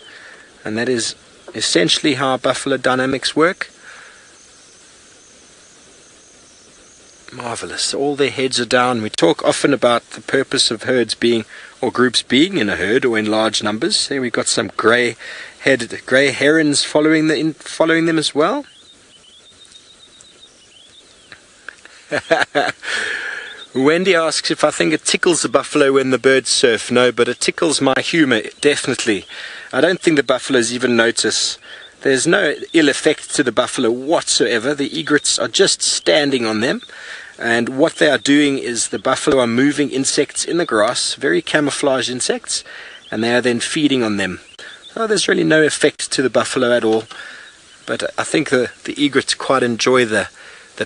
[SPEAKER 4] And that is essentially how buffalo dynamics work. Marvelous. All their heads are down. We talk often about the purpose of herds being, or groups being in a herd or in large numbers. Here we've got some grey herons following them as well. Wendy asks if I think it tickles the buffalo when the birds surf. No, but it tickles my humour, definitely. I don't think the buffaloes even notice. There's no ill effect to the buffalo whatsoever. The egrets are just standing on them, and what they are doing is the buffalo are moving insects in the grass, very camouflaged insects, and they are then feeding on them. So there's really no effect to the buffalo at all, but I think the egrets quite enjoy the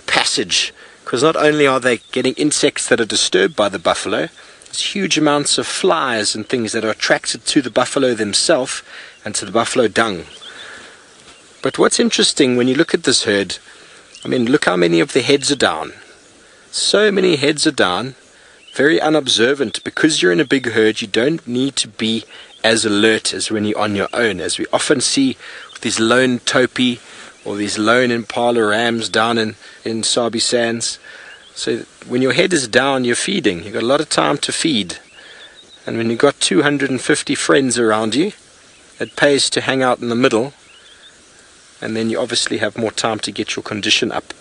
[SPEAKER 4] passage, because not only are they getting insects that are disturbed by the buffalo, there's huge amounts of flies and things that are attracted to the buffalo themselves and to the buffalo dung. But what's interesting when you look at this herd, I mean, look how many of the heads are down. So many heads are down, very unobservant. Because you're in a big herd, you don't need to be as alert as when you're on your own, as we often see with these lone topi or these lone impala rams down in Sabi sands. So when your head is down, you're feeding. You've got a lot of time to feed. And when you've got 250 friends around you, it pays to hang out in the middle, and then you obviously have more time to get your condition up.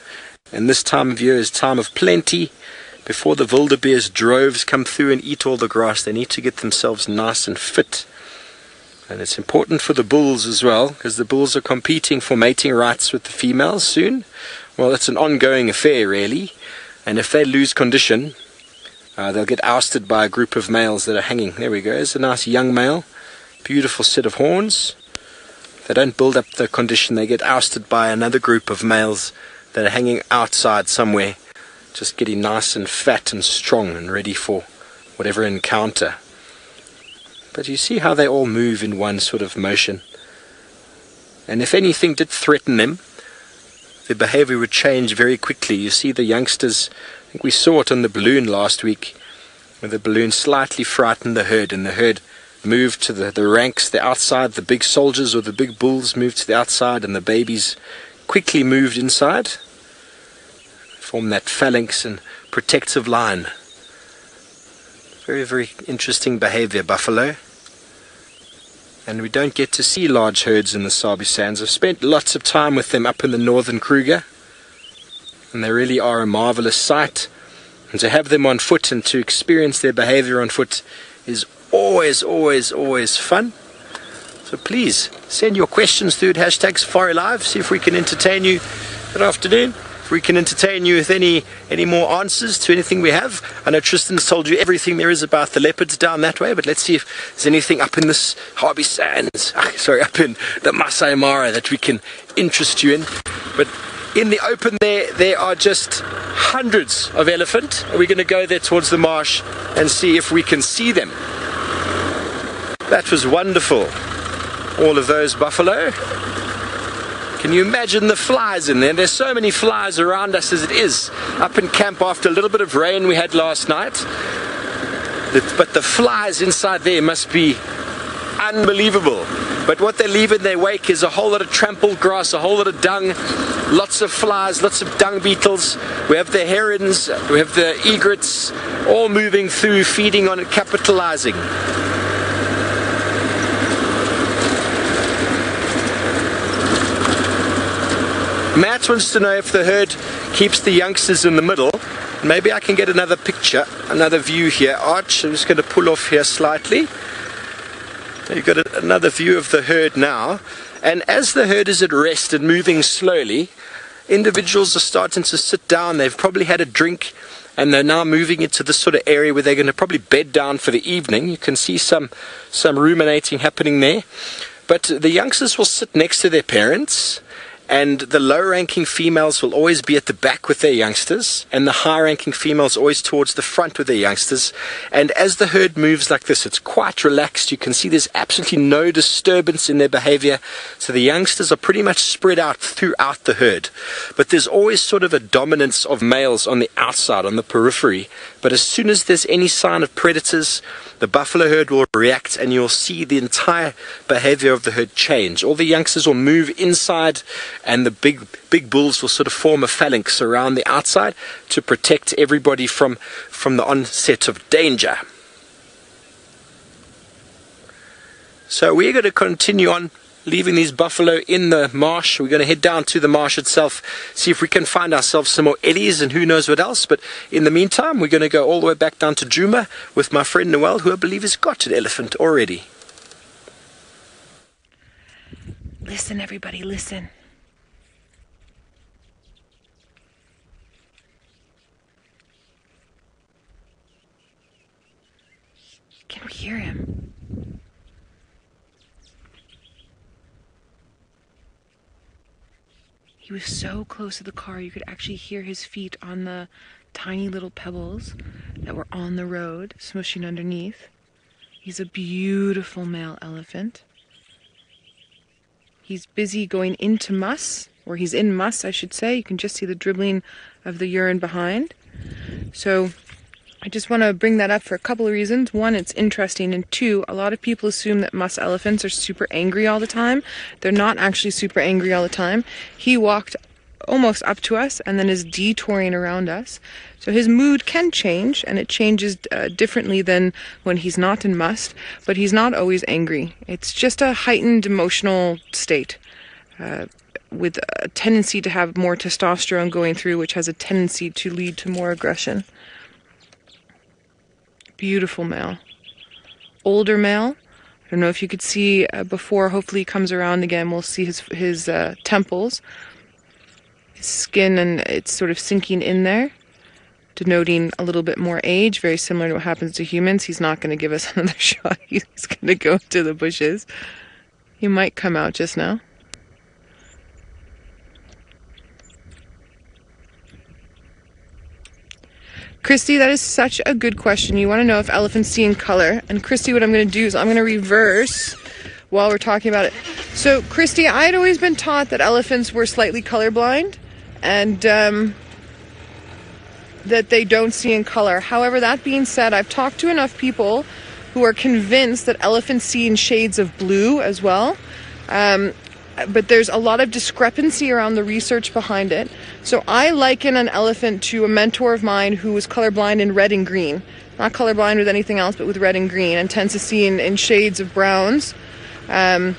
[SPEAKER 4] And this time of year is time of plenty. Before the wildebeest droves come through and eat all the grass, they need to get themselves nice and fit. And it's important for the bulls as well, because the bulls are competing for mating rights with the females soon. Well, it's an ongoing affair, really. And if they lose condition, they'll get ousted by a group of males that are hanging. There we go. There's a nice young male. Beautiful set of horns. They don't build up the condition, they get ousted by another group of males that are hanging outside somewhere, just getting nice and fat and strong and ready for whatever encounter. But you see how they all move in one sort of motion. And if anything did threaten them, their behavior would change very quickly. You see the youngsters, I think we saw it on the balloon last week, where the balloon slightly frightened the herd, and the herd moved to the ranks, the outside. The big soldiers or the big bulls moved to the outside, and the babies quickly moved inside, formed that phalanx and protective line. Very, very interesting behavior, buffalo. And we don't get to see large herds in the Sabi sands. I've spent lots of time with them up in the northern Kruger, and they really are a marvelous sight. And to have them on foot and to experience their behavior on foot is always fun. So please send your questions through at #SafariLive. See if we can entertain you. Good afternoon. If we can entertain you with any more answers to anything we have. I know Tristan's told you everything there is about the leopards down that way, but let's see if there's anything up in this Sabi sands, up in the Masai Mara that we can interest you in. But in the open there are just hundreds of elephant. Are we going to go there towards the marsh and see if we can see them? That was wonderful. All of those buffalo. Can you imagine the flies in there? There's so many flies around us as it is. Up in camp after a little bit of rain we had last night. But the flies inside there must be unbelievable. But what they leave in their wake is a whole lot of trampled grass, a whole lot of dung, lots of flies, lots of dung beetles. We have the herons, we have the egrets, all moving through, feeding on it, capitalizing. Matt wants to know if the herd keeps the youngsters in the middle. Maybe I can get another picture, another view here. Arch, I'm just going to pull off here slightly. You've got another view of the herd now, and as the herd is at rest and moving slowly, individuals are starting to sit down. They've probably had a drink and they're now moving into this sort of area where they're going to probably bed down for the evening. You can see some ruminating happening there, but the youngsters will sit next to their parents, and the low-ranking females will always be at the back with their youngsters, and the high-ranking females always towards the front with their youngsters. And as the herd moves like this, it's quite relaxed. You can see there's absolutely no disturbance in their behavior. So the youngsters are pretty much spread out throughout the herd. But there's always sort of a dominance of males on the outside, on the periphery. But as soon as there's any sign of predators, the buffalo herd will react, and you'll see the entire behavior of the herd change. All the youngsters will move inside, and the big bulls will sort of form a phalanx around the outside to protect everybody from the onset of danger. So we're going to continue on, leaving these buffalo in the marsh. We're going to head down to the marsh itself, see if we can find ourselves some more eddies and who knows what else. But in the meantime, we're going to go all the way back down to Djuma with my friend Noel, who I believe has got an elephant already.
[SPEAKER 2] Listen, everybody, listen. Can we hear him? He was so close to the car, you could actually hear his feet on the tiny little pebbles that were on the road, smushing underneath. He's a beautiful male elephant. He's busy going into muss, or he's in muss, I should say. You can just see the dribbling of the urine behind. So I just want to bring that up for a couple of reasons. One, it's interesting, and two, a lot of people assume that musk elephants are super angry all the time. They're not actually super angry all the time. He walked almost up to us and then is detouring around us. So his mood can change, and it changes differently than when he's not in must, but he's not always angry. It's just a heightened emotional state with a tendency to have more testosterone going through, which has a tendency to lead to more aggression. Beautiful male. Older male. I don't know if you could see before, hopefully he comes around again, we'll see his temples, his skin, and it's sort of sinking in there, denoting a little bit more age, very similar to what happens to humans. He's not going to give us another shot. He's going to go into the bushes. He might come out just now. Christy, that is such a good question. You want to know if elephants see in color. And Christy, what I'm going to do is I'm going to reverse while we're talking about it. So, Christy, I had always been taught that elephants were slightly colorblind and that they don't see in color. However, that being said, I've talked to enough people who are convinced that elephants see in shades of blue as well. But there's a lot of discrepancy around the research behind it. So I liken an elephant to a mentor of mine who was colorblind in red and green. Not colorblind with anything else, but with red and green, and tends to see in shades of browns. And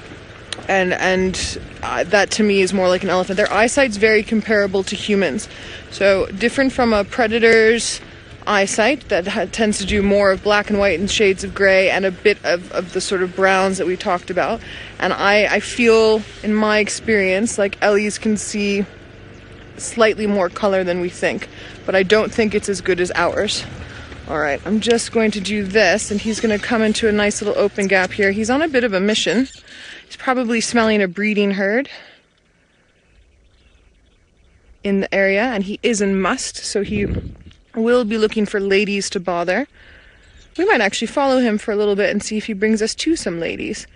[SPEAKER 2] that to me is more like an elephant. Their eyesight's very comparable to humans. So different from a predator's eyesight that tends to do more of black and white and shades of gray and a bit of the sort of browns that we talked about. And I feel, in my experience, like Ellies can see slightly more color than we think, but I don't think it's as good as ours. Alright, I'm just going to do this, and he's going to come into a nice little open gap here. He's on a bit of a mission. He's probably smelling a breeding herd in the area, and he is in must, so he will be looking for ladies to bother. We might actually follow him for a little bit and see if he brings us to some ladies.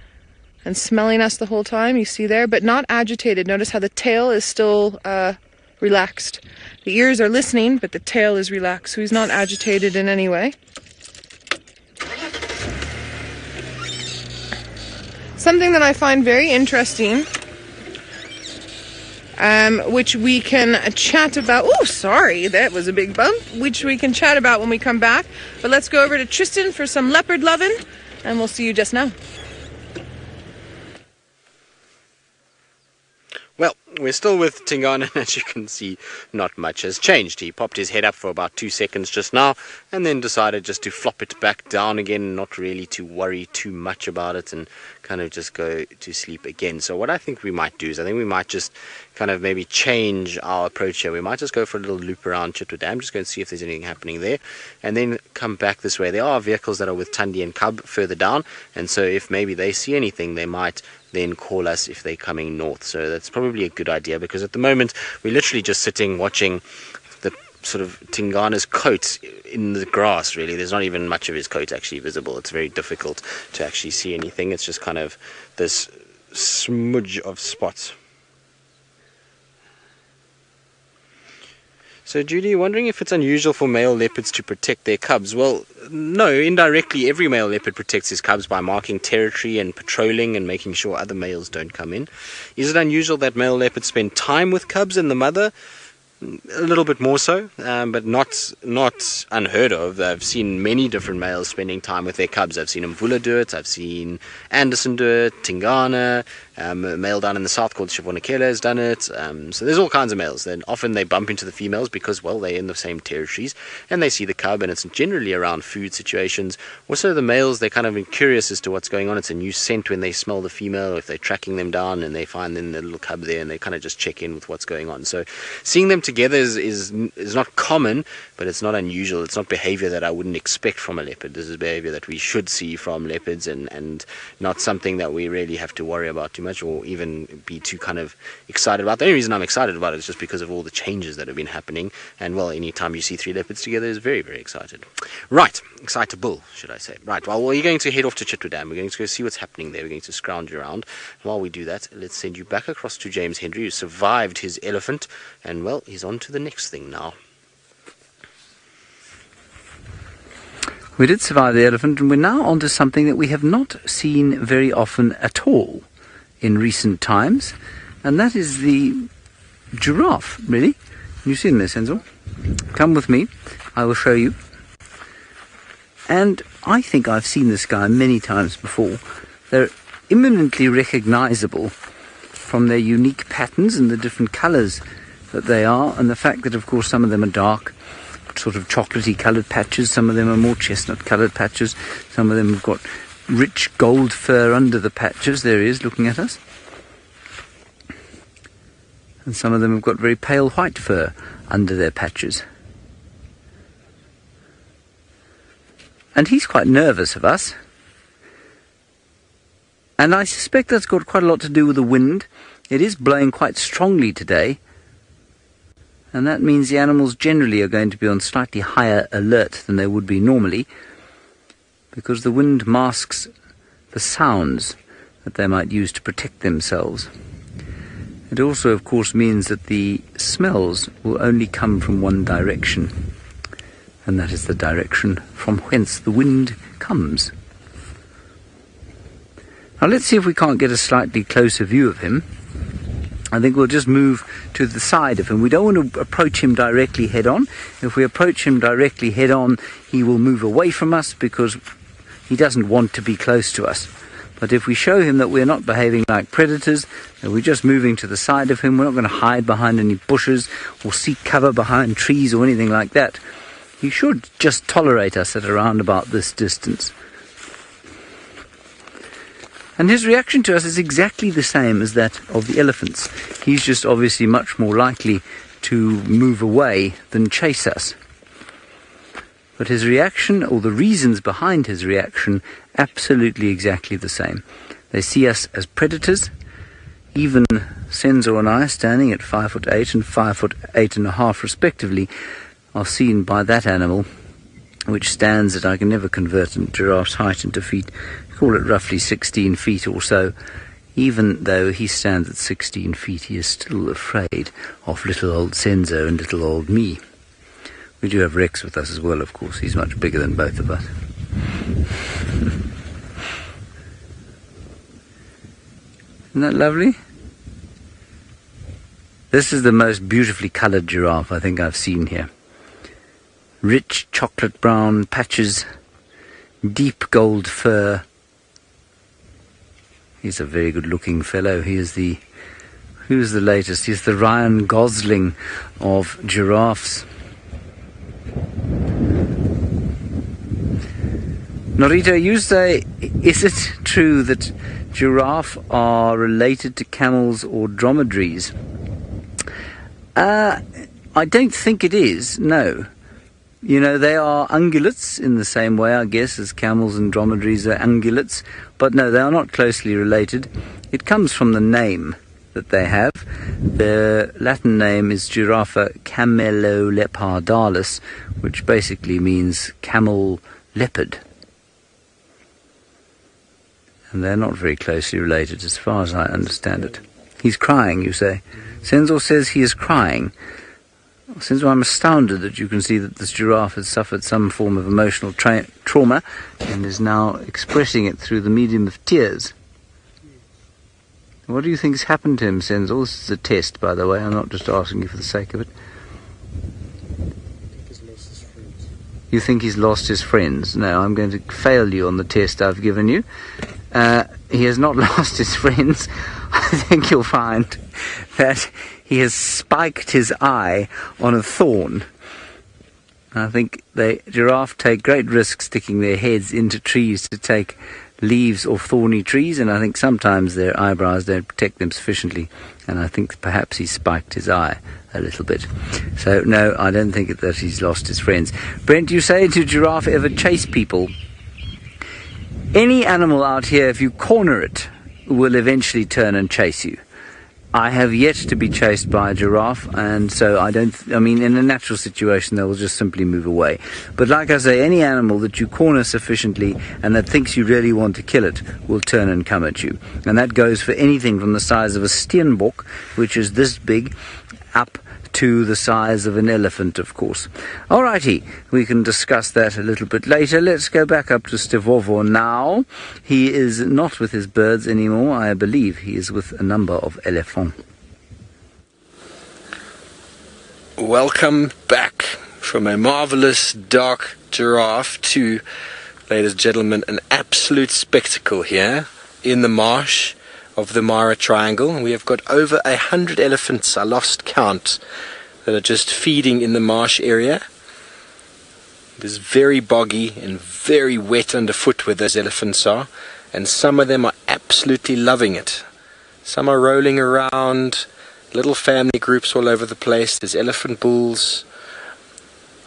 [SPEAKER 2] And smelling us the whole time, you see there, but not agitated. Notice how the tail is still relaxed. The ears are listening, but the tail is relaxed, so he's not agitated in any way. something that I find very interesting, which we can chat about. Oh, sorry, that was a big bump. Which we can chat about when we come back. But let's go over to Tristan for some leopard lovin', and we'll see you just now.
[SPEAKER 1] Well, we're still with Tingana, and as you can see, not much has changed. He popped his head up for about 2 seconds just now, and then decided just to flop it back down again, not really to worry too much about it, and kind of just go to sleep again. So what I think we might do is, I think we might just kind of maybe change our approach here. We might just go for a little loop around Chitwa Dam, just go and see if there's anything happening there, and then come back this way. There are vehicles that are with Thandi and Cub further down, and so if maybe they see anything, they might then call us if they're coming north. So that's probably a good idea, because at the moment we're literally just sitting watching the sort of Tingana's coat in the grass. Really, there's not even much of his coat actually visible. It's very difficult to actually see anything. It's just kind of this smudge of spots. So Judy, wondering if it's unusual for male leopards to protect their cubs? Well, no, indirectly every male leopard protects his cubs by marking territory and patrolling and making sure other males don't come in. Is it unusual that male leopards spend time with cubs and the mother? A little bit more so, but not unheard of. I've seen many different males spending time with their cubs. I've seen Mvula do it, I've seen Anderson do it, Tingana, a male down in the south called Shivonakela has done it. So there's all kinds of males. Then often they bump into the females because, well, they're in the same territories, and they see the cub, and it's generally around food situations. Also, the males, they're kind of curious as to what's going on. It's a new scent when they smell the female, or if they're tracking them down and they find then the little cub there, and they kind of just check in with what's going on. So seeing them together is not common, but it's not unusual. It's not behavior that I wouldn't expect from a leopard. This is behavior that we should see from leopards, and not something that we really have to worry about too much, or even be too kind of excited about. The only reason I'm excited about it is just because of all the changes that have been happening, and well, anytime you see 3 leopards together is very, very excited. Right, excitable, should I say. Right, well, we're going to head off to Chitwa Dam. We're going to go see what's happening there. We're going to scrounge around. While we do that, let's send you back across to James Henry, who survived his elephant, and well, he's on to the next thing now.
[SPEAKER 3] We did survive the elephant, and we're now on to something that we have not seen very often at all in recent times, and that is the giraffe, really. You've seen this, Enzo? Come with me, I will show you. And I think I've seen this guy many times before. They're eminently recognizable from their unique patterns and the different colors that they are, and the fact that, of course, some of them are dark, sort of chocolatey coloured patches, some of them are more chestnut coloured patches, some of them have got rich gold fur under the patches. There he is, looking at us. And some of them have got very pale white fur under their patches. And he's quite nervous of us. And I suspect that's got quite a lot to do with the wind. It is blowing quite strongly today, and that means the animals generally are going to be on slightly higher alert than they would be normally, because the wind masks the sounds that they might use to protect themselves. It also, of course, means that the smells will only come from one direction, and that is the direction from whence the wind comes. Now let's see if we can't get a slightly closer view of him. I think we'll just move to the side of him. We don't want to approach him directly head on. If we approach him directly head on, he will move away from us because he doesn't want to be close to us. But if we show him that we're not behaving like predators, that we're just moving to the side of him, we're not going to hide behind any bushes or seek cover behind trees or anything like that, he should just tolerate us at around about this distance. And his reaction to us is exactly the same as that of the elephants. He's just obviously much more likely to move away than chase us. But his reaction, or the reasons behind his reaction, absolutely exactly the same. They see us as predators. Even Senzo and I, standing at 5'8" and 5'8.5" respectively, are seen by that animal, which stands at, I can never convert a giraffe's height into feet, call it roughly 16 feet or so. Even though he stands at 16 feet, he is still afraid of little old Senzo and little old me. We do have Rex with us as well, of course. He's much bigger than both of us. Isn't that lovely? This is the most beautifully coloured giraffe I think I've seen here. Rich chocolate brown patches, deep gold fur. He's a very good looking fellow. Who's the latest? He's the Ryan Gosling of giraffes. Norito, you say, is it true that giraffe are related to camels or dromedaries? I don't think it is, no. You know, they are ungulates in the same way, I guess, as camels and dromedaries are ungulates. But no, they are not closely related. It comes from the name that they have. The Latin name is Giraffa camelolepardalis, which basically means camel leopard. And they're not very closely related as far as I understand it. He's crying, you say. Senzo says he is crying. Senzo, I'm astounded that you can see that this giraffe has suffered some form of emotional trauma and is now expressing it through the medium of tears. What do you think has happened to him, Senzo? This is a test, by the way. I'm not just asking you for the sake of it. You think he's lost his friends? No, I'm going to fail you on the test I've given you. He has not lost his friends. I think you'll find that he has spiked his eye on a thorn. I think the giraffe take great risks sticking their heads into trees to take leaves off thorny trees, and I think sometimes their eyebrows don't protect them sufficiently, and I think perhaps he spiked his eye a little bit. So no, I don't think that he's lost his friends. Brent, you say, do giraffe ever chase people? Any animal out here, if you corner it, will eventually turn and chase you. I have yet to be chased by a giraffe, and so I mean, in a natural situation, they will just simply move away. But like I say, any animal that you corner sufficiently and that thinks you really want to kill it will turn and come at you. And that goes for anything from the size of a steenbok, which is this big, up to the size of an elephant, of course. Alrighty, we can discuss that a little bit later. Let's go back up to Stevovo now. He is not with his birds anymore. I believe he is with a number of elephants.
[SPEAKER 4] Welcome back from a marvelous dark giraffe to, ladies and gentlemen, an absolute spectacle here in the marsh of the Mara Triangle. We have got over 100 elephants, I lost count, that are just feeding in the marsh area. It is very boggy and very wet underfoot where those elephants are, and some of them are absolutely loving it. Some are rolling around, little family groups all over the place. There's elephant bulls,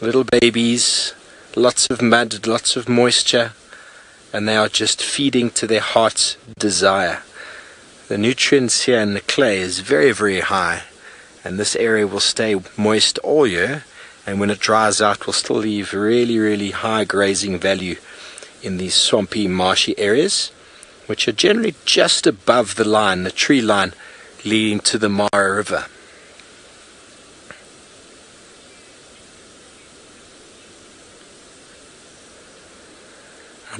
[SPEAKER 4] little babies, lots of mud, lots of moisture, and they are just feeding to their heart's desire. The nutrients here in the clay is very, very high, and this area will stay moist all year, and when it dries out will still leave really, really high grazing value in these swampy, marshy areas, which are generally just above the line, the tree line leading to the Mara River.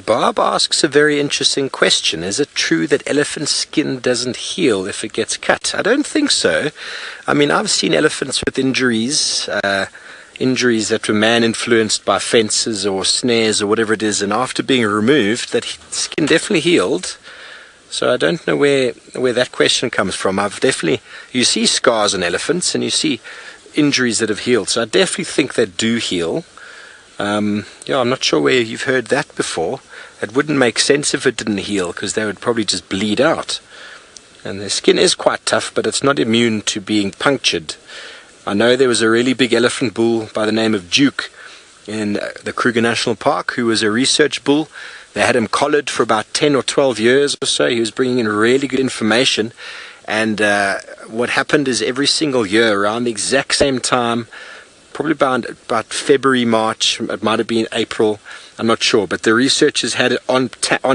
[SPEAKER 4] Bob asks a very interesting question. Is it true that elephant skin doesn't heal if it gets cut? I don't think so. I mean, I've seen elephants with injuries that were man-influenced by fences or snares or whatever it is, and after being removed, that skin definitely healed. So I don't know where that question comes from. You see scars on elephants and you see injuries that have healed, so I definitely think they do heal. I'm not sure where you've heard that before. It wouldn't make sense if it didn't heal, because they would probably just bleed out. And their skin is quite tough, but it's not immune to being punctured. I know there was a really big elephant bull by the name of Duke in the Kruger National Park, who was a research bull. They had him collared for about 10 or 12 years or so. He was bringing in really good information. And what happened is every single year, around the exact same time, probably about February, March, it might have been April, I'm not sure, but the researchers had it on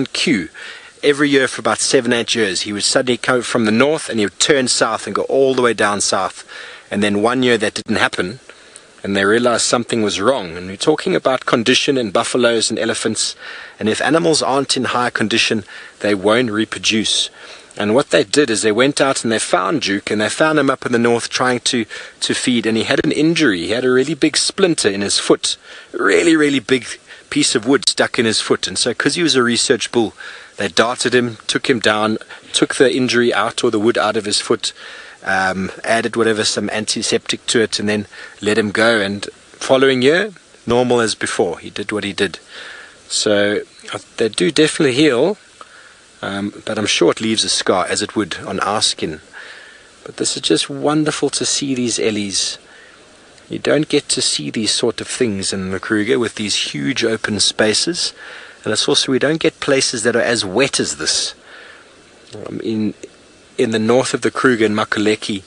[SPEAKER 4] cue. Every year for about 7-8 years, he would suddenly come from the north and he would turn south and go all the way down south. And then one year that didn't happen, and they realized something was wrong. And we're talking about condition in buffaloes and elephants, and if animals aren't in high condition, they won't reproduce. And what they did is they went out and they found Duke, and they found him up in the north trying to feed, and he had an injury. He had a really big splinter in his foot, a really, really big piece of wood stuck in his foot. And so because he was a research bull, they darted him, took him down, took the injury out, or the wood out of his foot, added some antiseptic to it, and then let him go. And following year, normal as before. He did what he did. So they do definitely heal, but I'm sure it leaves a scar, as it would on our skin. But this is just wonderful to see these ellies. You don't get to see these sort of things in the Kruger with these huge open spaces. And it's also, we don't get places that are as wet as this. In the north of the Kruger in Makuleki,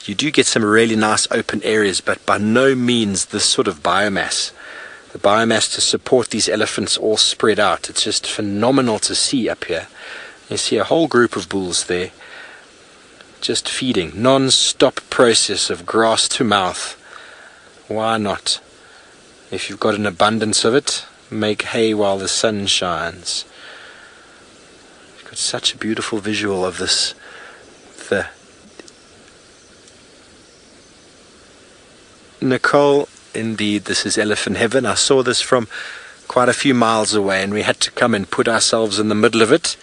[SPEAKER 4] you do get some really nice open areas, but by no means this sort of biomass. The biomass to support these elephants all spread out. It's just phenomenal to see up here. You see a whole group of bulls there, just feeding. Non-stop process of grass to mouth. Why not? If you've got an abundance of it, make hay while the sun shines. You've got such a beautiful visual of this. Nicole, indeed, this is elephant heaven. I saw this from quite a few miles away, and we had to come and put ourselves in the middle of it.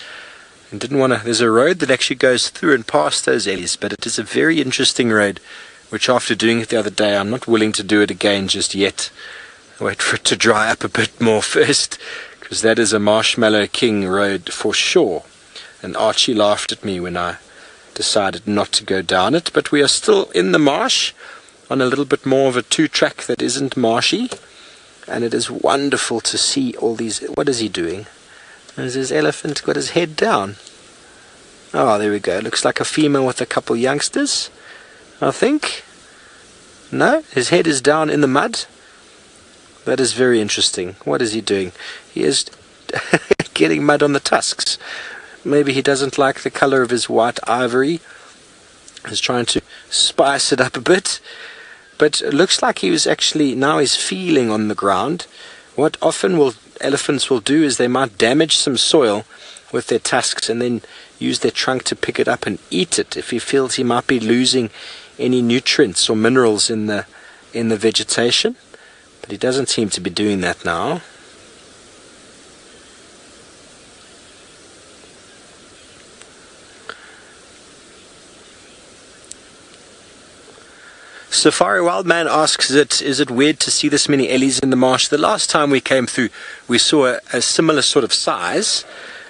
[SPEAKER 4] And didn't want to. There's a road that actually goes through and past those ellies, but it is a very interesting road, which after doing it the other day, I'm not willing to do it again just yet. Wait for it to dry up a bit more first, because that is a Marshmallow King road for sure. And Archie laughed at me when I decided not to go down it, but we are still in the marsh on a little bit more of a two-track that isn't marshy, and it is wonderful to see all these. What is he doing? Has his elephant got his head down? Oh, there we go. Looks like a female with a couple youngsters, I think. No, his head is down in the mud. That is very interesting. What is he doing? He is getting mud on the tusks. Maybe he doesn't like the color of his white ivory. He's trying to spice it up a bit. But it looks like he was actually, now he's feeling on the ground. What often elephants will do is they might damage some soil with their tusks and then use their trunk to pick it up and eat it if he feels he might be losing any nutrients or minerals in the vegetation. But he doesn't seem to be doing that now. Safari Wildman asks, is it weird to see this many ellies in the marsh? The last time we came through, we saw a similar sort of size.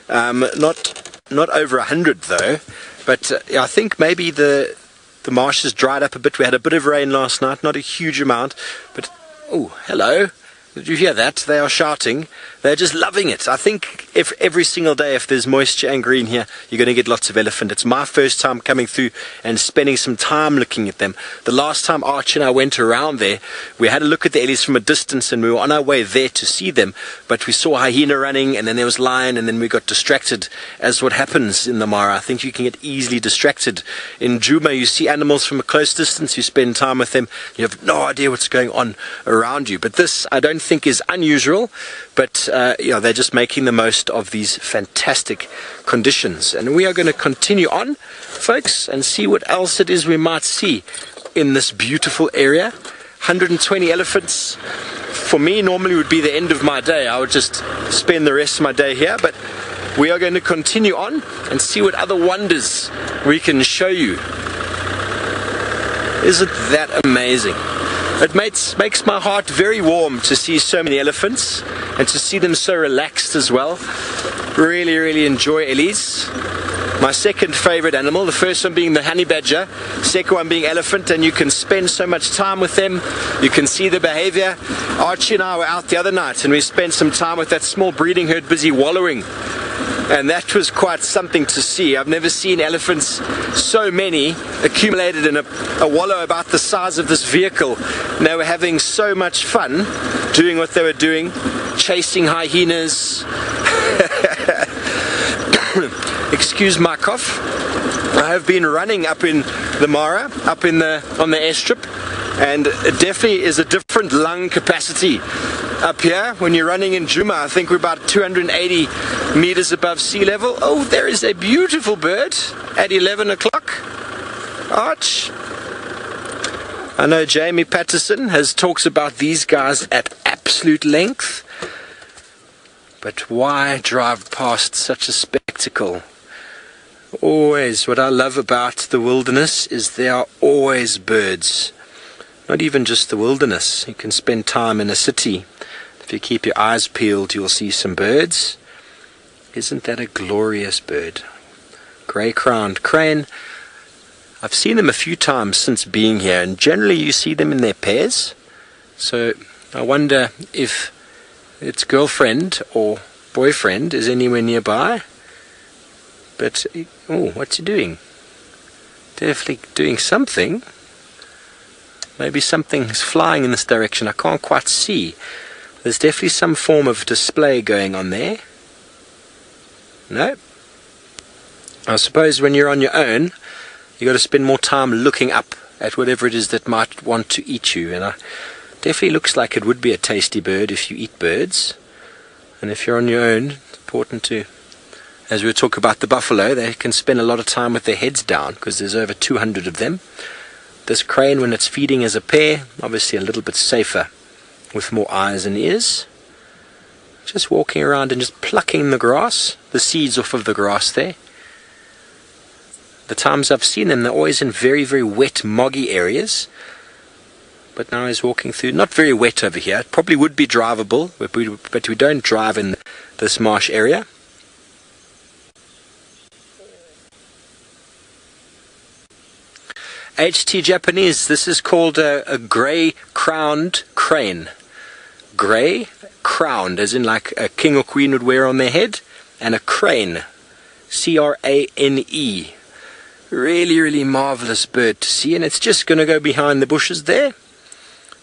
[SPEAKER 4] Not over 100 though, but I think maybe the marsh has dried up a bit. We had a bit of rain last night, not a huge amount, but oh, hello. Did you hear that? They are shouting. They're just loving it. I think if every single day, if there's moisture and green here, you're going to get lots of elephant. It's my first time coming through and spending some time looking at them. The last time Archie and I went around there, we had a look at the ellies from a distance and we were on our way there to see them. But we saw hyena running and then there was lion and then we got distracted, as what happens in the Mara. I think you can get easily distracted. In Djuma, you see animals from a close distance, you spend time with them, you have no idea what's going on around you. But this, I don't think is unusual, but they're just making the most of these fantastic conditions. And we are going to continue on, folks, and see what else it is we might see in this beautiful area. 120 elephants for me normally would be the end of my day. I would just spend the rest of my day here, but we are going to continue on and see what other wonders we can show you. Isn't that amazing? It makes my heart very warm to see so many elephants and to see them so relaxed as well. Really, really enjoy ellies. My second favorite animal, the first one being the honey badger, second one being elephant, and you can spend so much time with them. You can see the behavior. Archie and I were out the other night and we spent some time with that small breeding herd busy wallowing. And that was quite something to see. I've never seen elephants, so many, accumulated in a wallow about the size of this vehicle. And they were having so much fun doing what they were doing, chasing hyenas. Excuse my cough. I have been running up in the Mara, up on the airstrip, and it definitely is a different lung capacity up here. When you're running in Djuma, I think we're about 280 meters above sea level. Oh, there is a beautiful bird at 11 o'clock. Arch. I know Jamie Patterson has talks about these guys at absolute length. But why drive past such a spectacle? Always, what I love about the wilderness is there are always birds. Not even just the wilderness. You can spend time in a city. If you keep your eyes peeled, you'll see some birds. Isn't that a glorious bird? Grey-crowned crane. I've seen them a few times since being here, and generally you see them in their pairs. So I wonder if its girlfriend or boyfriend is anywhere nearby. But, oh, what's he doing? Definitely doing something. Maybe something's flying in this direction. I can't quite see. There's definitely some form of display going on there. No. I suppose when you're on your own, you've got to spend more time looking up at whatever it is that might want to eat you. And it definitely looks like it would be a tasty bird if you eat birds. And if you're on your own, it's important to, as we talk about the buffalo, they can spend a lot of time with their heads down because there's over 200 of them. This crane, when it's feeding as a pair, obviously a little bit safer with more eyes and ears. Just walking around and just plucking the grass, the seeds off of the grass there. The times I've seen them, they're always in very, very wet, moggy areas. But now he's walking through, not very wet over here. It probably would be drivable, but we don't drive in this marsh area. HT Japanese, this is called a grey-crowned crane. Grey-crowned, as in like a king or queen would wear on their head, and a crane, C-R-A-N-E. Really, really marvellous bird to see, and it's just going to go behind the bushes there.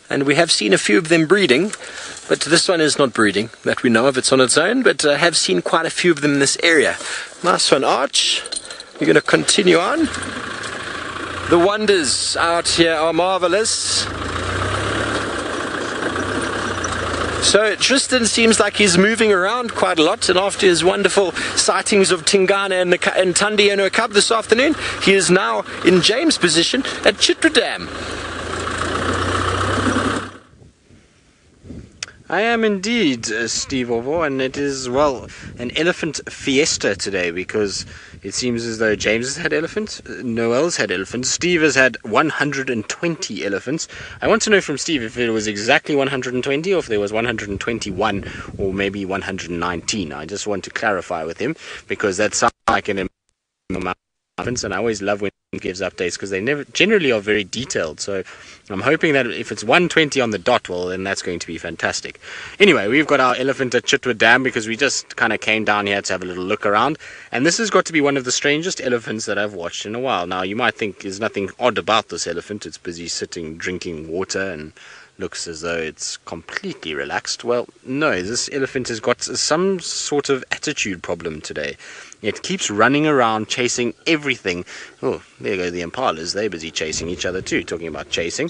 [SPEAKER 4] And we have seen a few of them breeding, but this one is not breeding, that we know of. It's on its own, but I have seen quite a few of them in this area. Nice one, Arch. We're going to continue on. The wonders out here are marvellous. So Tristan seems like he's moving around quite a lot, and after his wonderful sightings of Tingana and Thandi and her cub this afternoon, he is now in James' position at Chitwa Dam.
[SPEAKER 1] I am indeed, Steve Orvo, and it is, well, an elephant fiesta today because it seems as though James has had elephants, Noel's had elephants, Steve has had 120 elephants. I want to know from Steve if it was exactly 120 or if there was 121 or maybe 119. I just want to clarify with him because that sounds like an amount. And I always love when he gives updates because they never generally are very detailed. So I'm hoping that if it's 120 on the dot, well, then that's going to be fantastic. Anyway, we've got our elephant at Chitwa Dam because we just kind of came down here to have a little look around. And this has got to be one of the strangest elephants that I've watched in a while. Now, you might think there's nothing odd about this elephant. It's busy sitting, drinking water and looks as though it's completely relaxed. Well, no, this elephant has got some sort of attitude problem today. It keeps running around chasing everything. Oh, there go the impalas. They're busy chasing each other too, talking about chasing.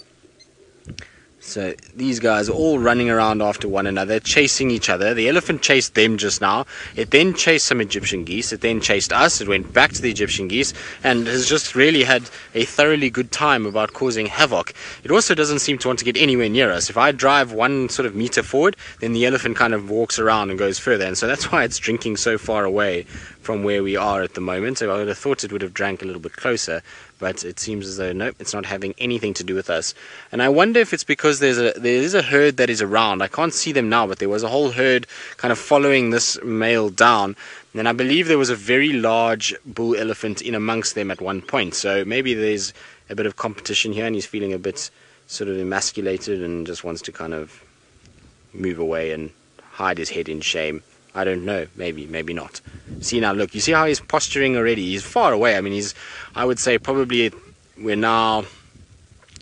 [SPEAKER 1] So these guys are all running around after one another, chasing each other. The elephant chased them just now. It then chased some Egyptian geese. It then chased us. It went back to the Egyptian geese and has just really had a thoroughly good time about causing havoc. It also doesn't seem to want to get anywhere near us. If I drive one sort of meter forward, then the elephant kind of walks around and goes further. And so that's why it's drinking so far away from where we are at the moment. So I would have thought it would have drank a little bit closer, but it seems as though nope, it's not having anything to do with us. And I wonder if it's because there is a herd that is around. I can't see them now, but there was a whole herd kind of following this male down. And I believe there was a very large bull elephant in amongst them at one point. So maybe there's a bit of competition here and he's feeling a bit sort of emasculated and just wants to kind of move away and hide his head in shame. I don't know, maybe not. See now, look, you see how he's posturing already? He's far away. I mean, I would say probably we're now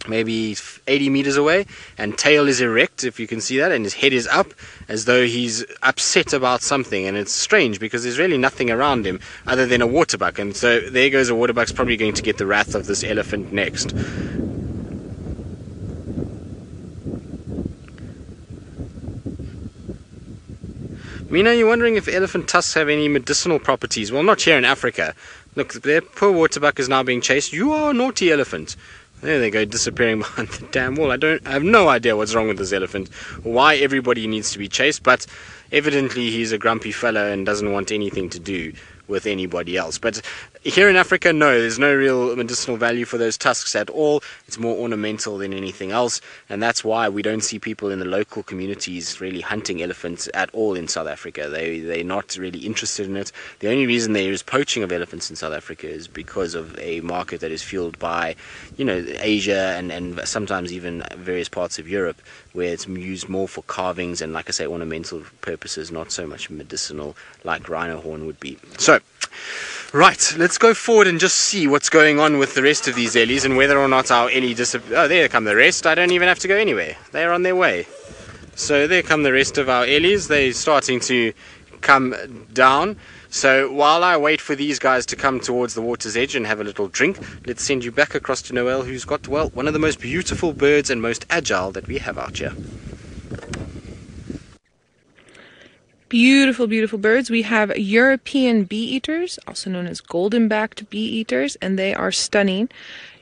[SPEAKER 1] maybe 80 meters away, and tail is erect, if you can see that, and his head is up as though he's upset about something. And it's strange because there's really nothing around him other than a waterbuck, and so there goes a waterbuck's probably going to get the wrath of this elephant next. Mina, you're wondering if elephant tusks have any medicinal properties. Well, not here in Africa. Look, their poor waterbuck is now being chased. You are a naughty elephant. There they go, disappearing behind the damn wall. I have no idea what's wrong with this elephant, why everybody needs to be chased, but evidently he's a grumpy fellow and doesn't want anything to do with anybody else. But here in Africa, no, there's no real medicinal value for those tusks at all. It's more ornamental than anything else, and that's why we don't see people in the local communities really hunting elephants at all in South Africa. They're not really interested in it. The only reason there is poaching of elephants in South Africa is because of a market that is fueled by, Asia and sometimes even various parts of Europe, where it's used more for carvings and, like I say, ornamental purposes, not so much medicinal like rhino horn would be. So, right, let's go forward and just see what's going on with the rest of these ellies and whether or not our ellie Oh, there come the rest. I don't even have to go anywhere. They're on their way. So there come the rest of our ellies. They're starting to come down. So while I wait for these guys to come towards the water's edge and have a little drink, let's send you back across to Noel, who's got, well, one of the most beautiful birds and most agile that we have out here.
[SPEAKER 2] Beautiful, beautiful birds. We have European bee-eaters, also known as golden-backed bee-eaters, and they are stunning.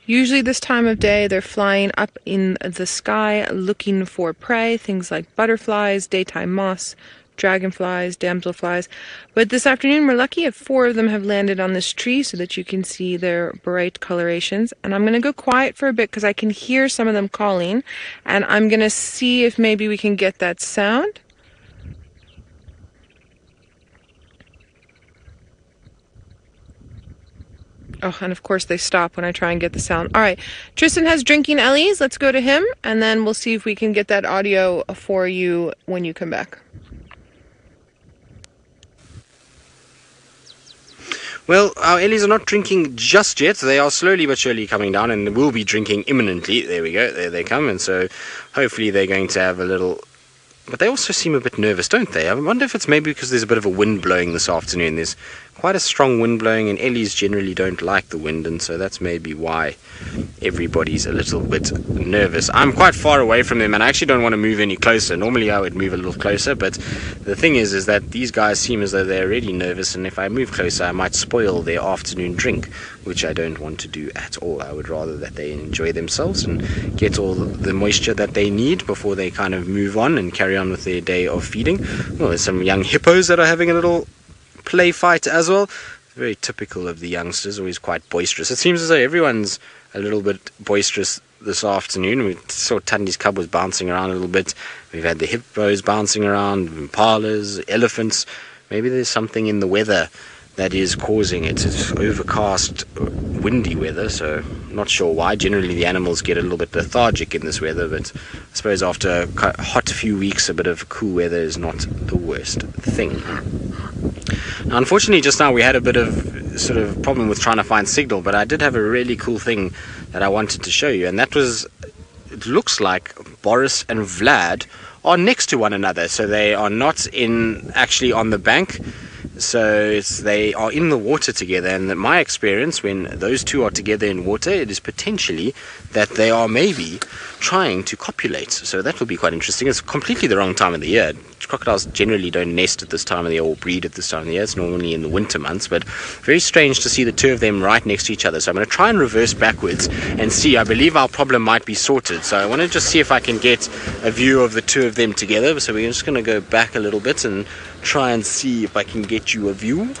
[SPEAKER 2] Usually this time of day, they're flying up in the sky looking for prey, things like butterflies, daytime moths, dragonflies, damselflies. But this afternoon, we're lucky if 4 of them have landed on this tree so that you can see their bright colorations. And I'm going to go quiet for a bit because I can hear some of them calling, and I'm going to see if maybe we can get that sound. Oh, and of course they stop when I try and get the sound. All right, Tristan has drinking ellies. Let's go to him, and then we'll see if we can get that audio for you when you come back.
[SPEAKER 1] Well, our ellies are not drinking just yet. They are slowly but surely coming down and will be drinking imminently. There we go. There they come. And so hopefully they're going to have a little... But they also seem a bit nervous, don't they? I wonder if it's maybe because there's a bit of a wind blowing this afternoon. There's quite a strong wind blowing, and ellies generally don't like the wind, and so that's maybe why everybody's a little bit nervous. I'm quite far away from them, and I actually don't want to move any closer. Normally I would move a little closer, but the thing is that these guys seem as though they're already nervous, and if I move closer I might spoil their afternoon drink, which I don't want to do at all. I would rather that they enjoy themselves and get all the moisture that they need before they kind of move on and carry on with their day of feeding. Well, there's some young hippos that are having a little play fight as well. Very typical of the youngsters, always quite boisterous. It seems as though everyone's a little bit boisterous this afternoon. We saw Thandi's cub was bouncing around a little bit. We've had the hippos bouncing around, impalas, elephants. Maybe there's something in the weather that is causing it. It's overcast, windy weather, so I'm not sure why. Generally the animals get a little bit lethargic in this weather, but I suppose after a hot few weeks a bit of cool weather is not the worst thing. Now, unfortunately just now we had a bit of sort of problem with trying to find signal, but I did have a really cool thing that I wanted to show you, and that was, it looks like Boris and Vlad are next to one another, so they are not actually on the bank. So they are in the water together, and my experience when those two are together in water, it is potentially that they are maybe trying to copulate. So that will be quite interesting. It's completely the wrong time of the year. Crocodiles generally don't nest at this time of the year or breed at this time of the year. It's normally in the winter months, but very strange to see the two of them right next to each other. So I'm going to try and reverse backwards and see. I believe our problem might be sorted. So I want to just see if I can get a view of the two of them together. So we're just going to go back a little bit and try and see if I can get you a view.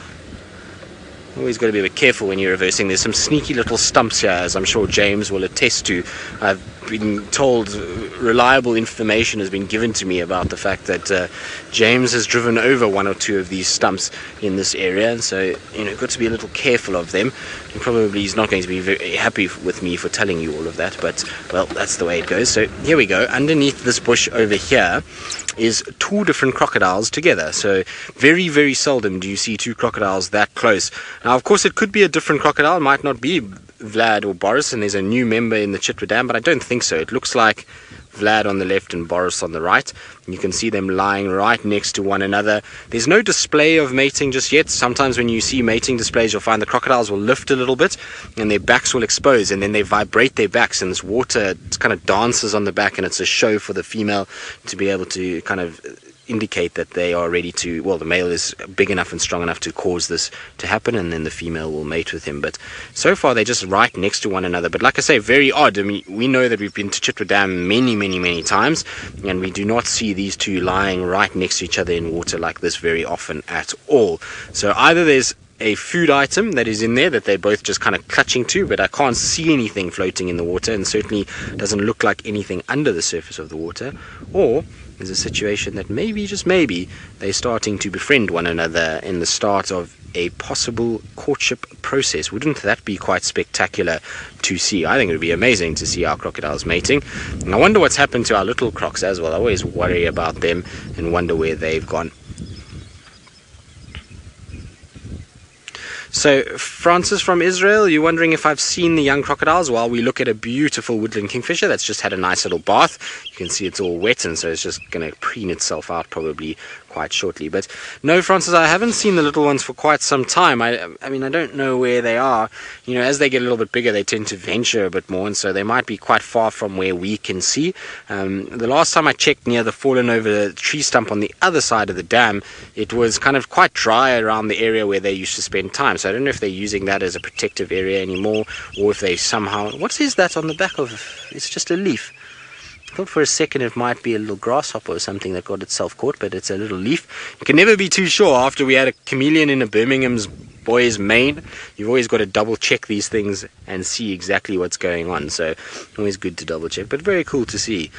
[SPEAKER 1] Always got to be a bit careful when you're reversing. There's some sneaky little stumps here, as I'm sure James will attest to. I've been told reliable information has been given to me about the fact that James has driven over one or two of these stumps in this area, and so got to be a little careful of them. And probably he's not going to be very happy with me for telling you all of that, but well, that's the way it goes. So here we go. Underneath this bush over here is 2 different crocodiles together. So very, very seldom do you see 2 crocodiles that close. Now, of course, it could be a different crocodile. It might not be Vlad or Boris, and there's a new member in the Chitwa Dam, but I don't think so. It looks like Vlad on the left and Boris on the right. You can see them lying right next to one another. There's no display of mating just yet. Sometimes when you see mating displays, you'll find the crocodiles will lift a little bit and their backs will expose, and then they vibrate their backs, and this water kind of dances on the back, and it's a show for the female to be able to kind of indicate that they are ready to, well, the male is big enough and strong enough to cause this to happen, and then the female will mate with him. But so far they're just right next to one another. But like I say, very odd. I mean, we know that we've been to Chitwa Dam many times, and we do not see these two lying right next to each other in water like this very often at all. So either there's a food item that is in there that they're both just kind of clutching to, but I can't see anything floating in the water, and certainly doesn't look like anything under the surface of the water, or there's a situation that maybe, just maybe, they're starting to befriend one another in the start of a possible courtship process. Wouldn't that be quite spectacular to see? I think it would be amazing to see our crocodiles mating. And I wonder what's happened to our little crocs as well. I always worry about them and wonder where they've gone. So, Francis from Israel, you're wondering if I've seen the young crocodiles while we look at a beautiful woodland kingfisher that's just had a nice little bath. You can see it's all wet, and so it's just going to preen itself out probably quite shortly. But no, Francis, I haven't seen the little ones for quite some time. I mean, I don't know where they are. You know, as they get a little bit bigger, they tend to venture a bit more, and so they might be quite far from where we can see. The last time I checked near the fallen over tree stump on the other side of the dam, it was kind of quite dry around the area where they used to spend time. So I don't know if they're using that as a protective area anymore, or if they somehow... What is that on the back of... It's just a leaf. I thought for a second it might be a little grasshopper or something that got itself caught, but it's a little leaf. You can never be too sure. After we had a chameleon in a Birmingham's boys' main, you've always got to double check these things and see exactly what's going on. So always good to double check, but very cool to see.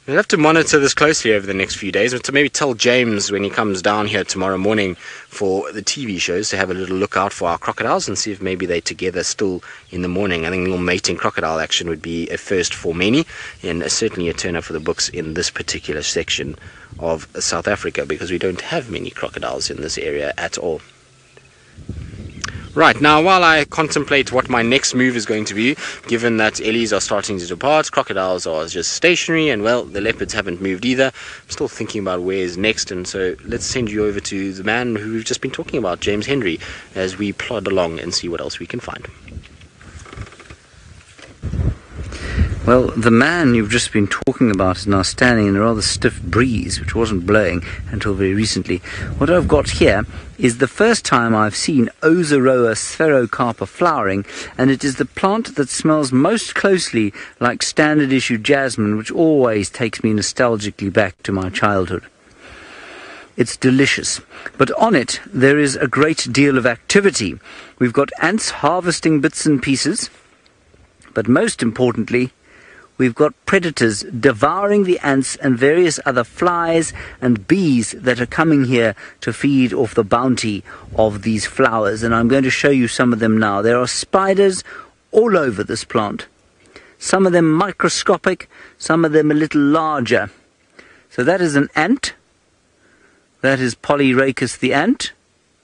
[SPEAKER 1] We'll have to monitor this closely over the next few days, but to maybe tell James when he comes down here tomorrow morning for the TV shows to have a little look out for our crocodiles and see if maybe they're together still in the morning. I think a little mating crocodile action would be a first for many, and certainly a turner for the books in this particular section of South Africa, because we don't have many crocodiles in this area at all. Right, now while I contemplate what my next move is going to be, given that ellies are starting to depart, crocodiles are just stationary, and well, the leopards haven't moved either, I'm still thinking about where's next, and so let's send you over to the man who we've just been talking about, James Henry, as we plod along and see what else we can find.
[SPEAKER 3] Well, the man you've just been talking about is now standing in a rather stiff breeze, which wasn't blowing until very recently. What I've got here is the first time I've seen Ozeroa spherocarpa flowering, and it is the plant that smells most closely like standard issue jasmine, which always takes me nostalgically back to my childhood. It's delicious, but on it there is a great deal of activity. We've got ants harvesting bits and pieces, but most importantly, we've got predators devouring the ants and various other flies and bees that are coming here to feed off the bounty of these flowers. And I'm going to show you some of them now. There are spiders all over this plant. Some of them microscopic, some of them a little larger. So that is an ant. That is Polyrhacus the ant.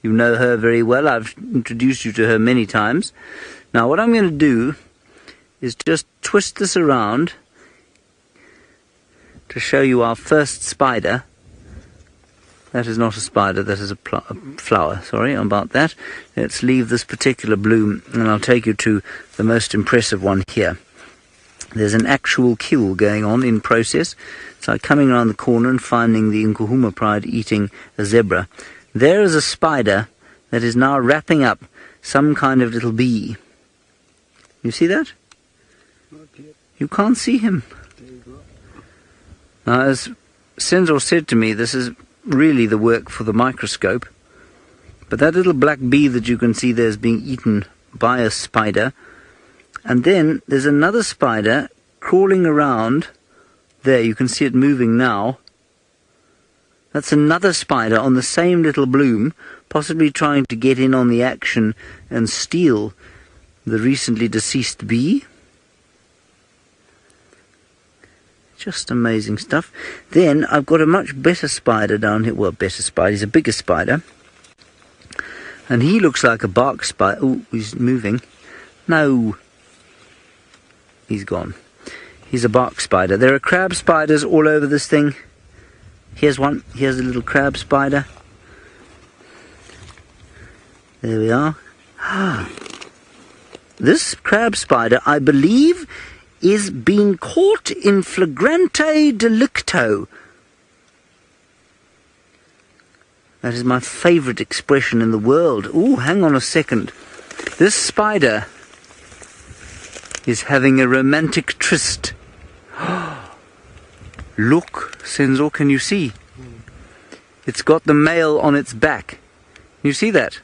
[SPEAKER 3] You know her very well. I've introduced you to her many times. Now what I'm going to do is just twist this around to show you our first spider. That is not a spider, that is a flower. Sorry about that. Let's leave this particular bloom and I'll take you to the most impressive one here. There's an actual kill going on in process. It's like coming around the corner and finding the Nkuhuma pride eating a zebra. There is a spider that is now wrapping up some kind of little bee. You see that? You can't see him. Now, as Senzor said to me, this is really the work for the microscope. But that little black bee that you can see there is being eaten by a spider. And then there's another spider crawling around there. You can see it moving now. That's another spider on the same little bloom, possibly trying to get in on the action and steal the recently deceased bee. Just amazing stuff. Then I've got a much better spider down here. Well, better spider. He's a bigger spider. And he looks like a bark spider. Oh, he's moving. No. He's gone. He's a bark spider. There are crab spiders all over this thing. Here's one. Here's a little crab spider. There we are. This crab spider, I believe, is being caught in flagrante delicto. That is my favourite expression in the world. Oh, hang on a second. This spider is having a romantic tryst. Look, Senzo, can you see? It's got the male on its back. You see that?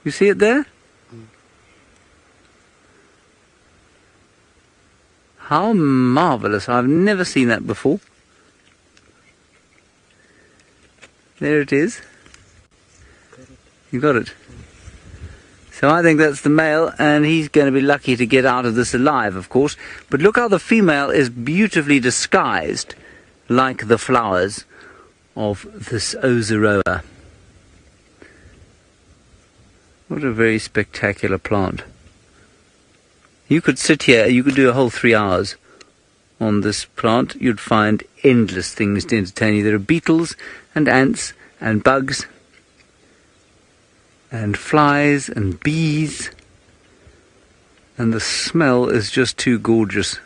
[SPEAKER 3] You see it there? How marvellous. I've never seen that before. There it is. You got it. So I think that's the male, and he's going to be lucky to get out of this alive, of course. But look how the female is beautifully disguised, like the flowers of this Ozeroa. What a very spectacular plant. You could sit here, you could do a whole 3 hours on this plant. You'd find endless things to entertain you. There are beetles and ants and bugs and flies and bees, and the smell is just too gorgeous.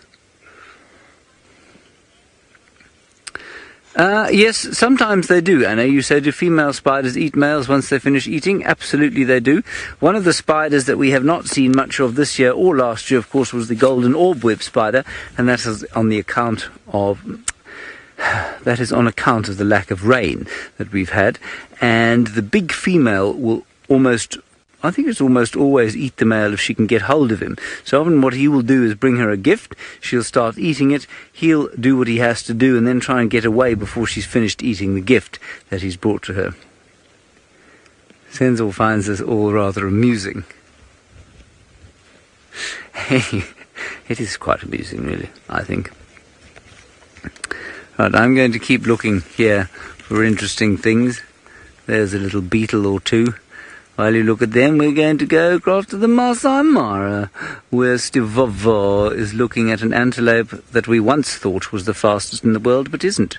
[SPEAKER 3] Yes, sometimes they do, Anna. You say, do female spiders eat males once they finish eating? Absolutely they do. One of the spiders that we have not seen much of this year or last year, of course, was the golden orb-web spider, and that is on account of the lack of rain that we've had. And the big female will almost always eat the male if she can get hold of him. So often what he will do is bring her a gift, she'll start eating it, he'll do what he has to do and then try and get away before she's finished eating the gift that he's brought to her. Senzo finds this all rather amusing. It is quite amusing, really, I think. Right, I'm going to keep looking here for interesting things. There's a little beetle or two. While you look at them, we're going to go across to the Masai Mara, where Stivova is looking at an antelope that we once thought was the fastest in the world, but isn't.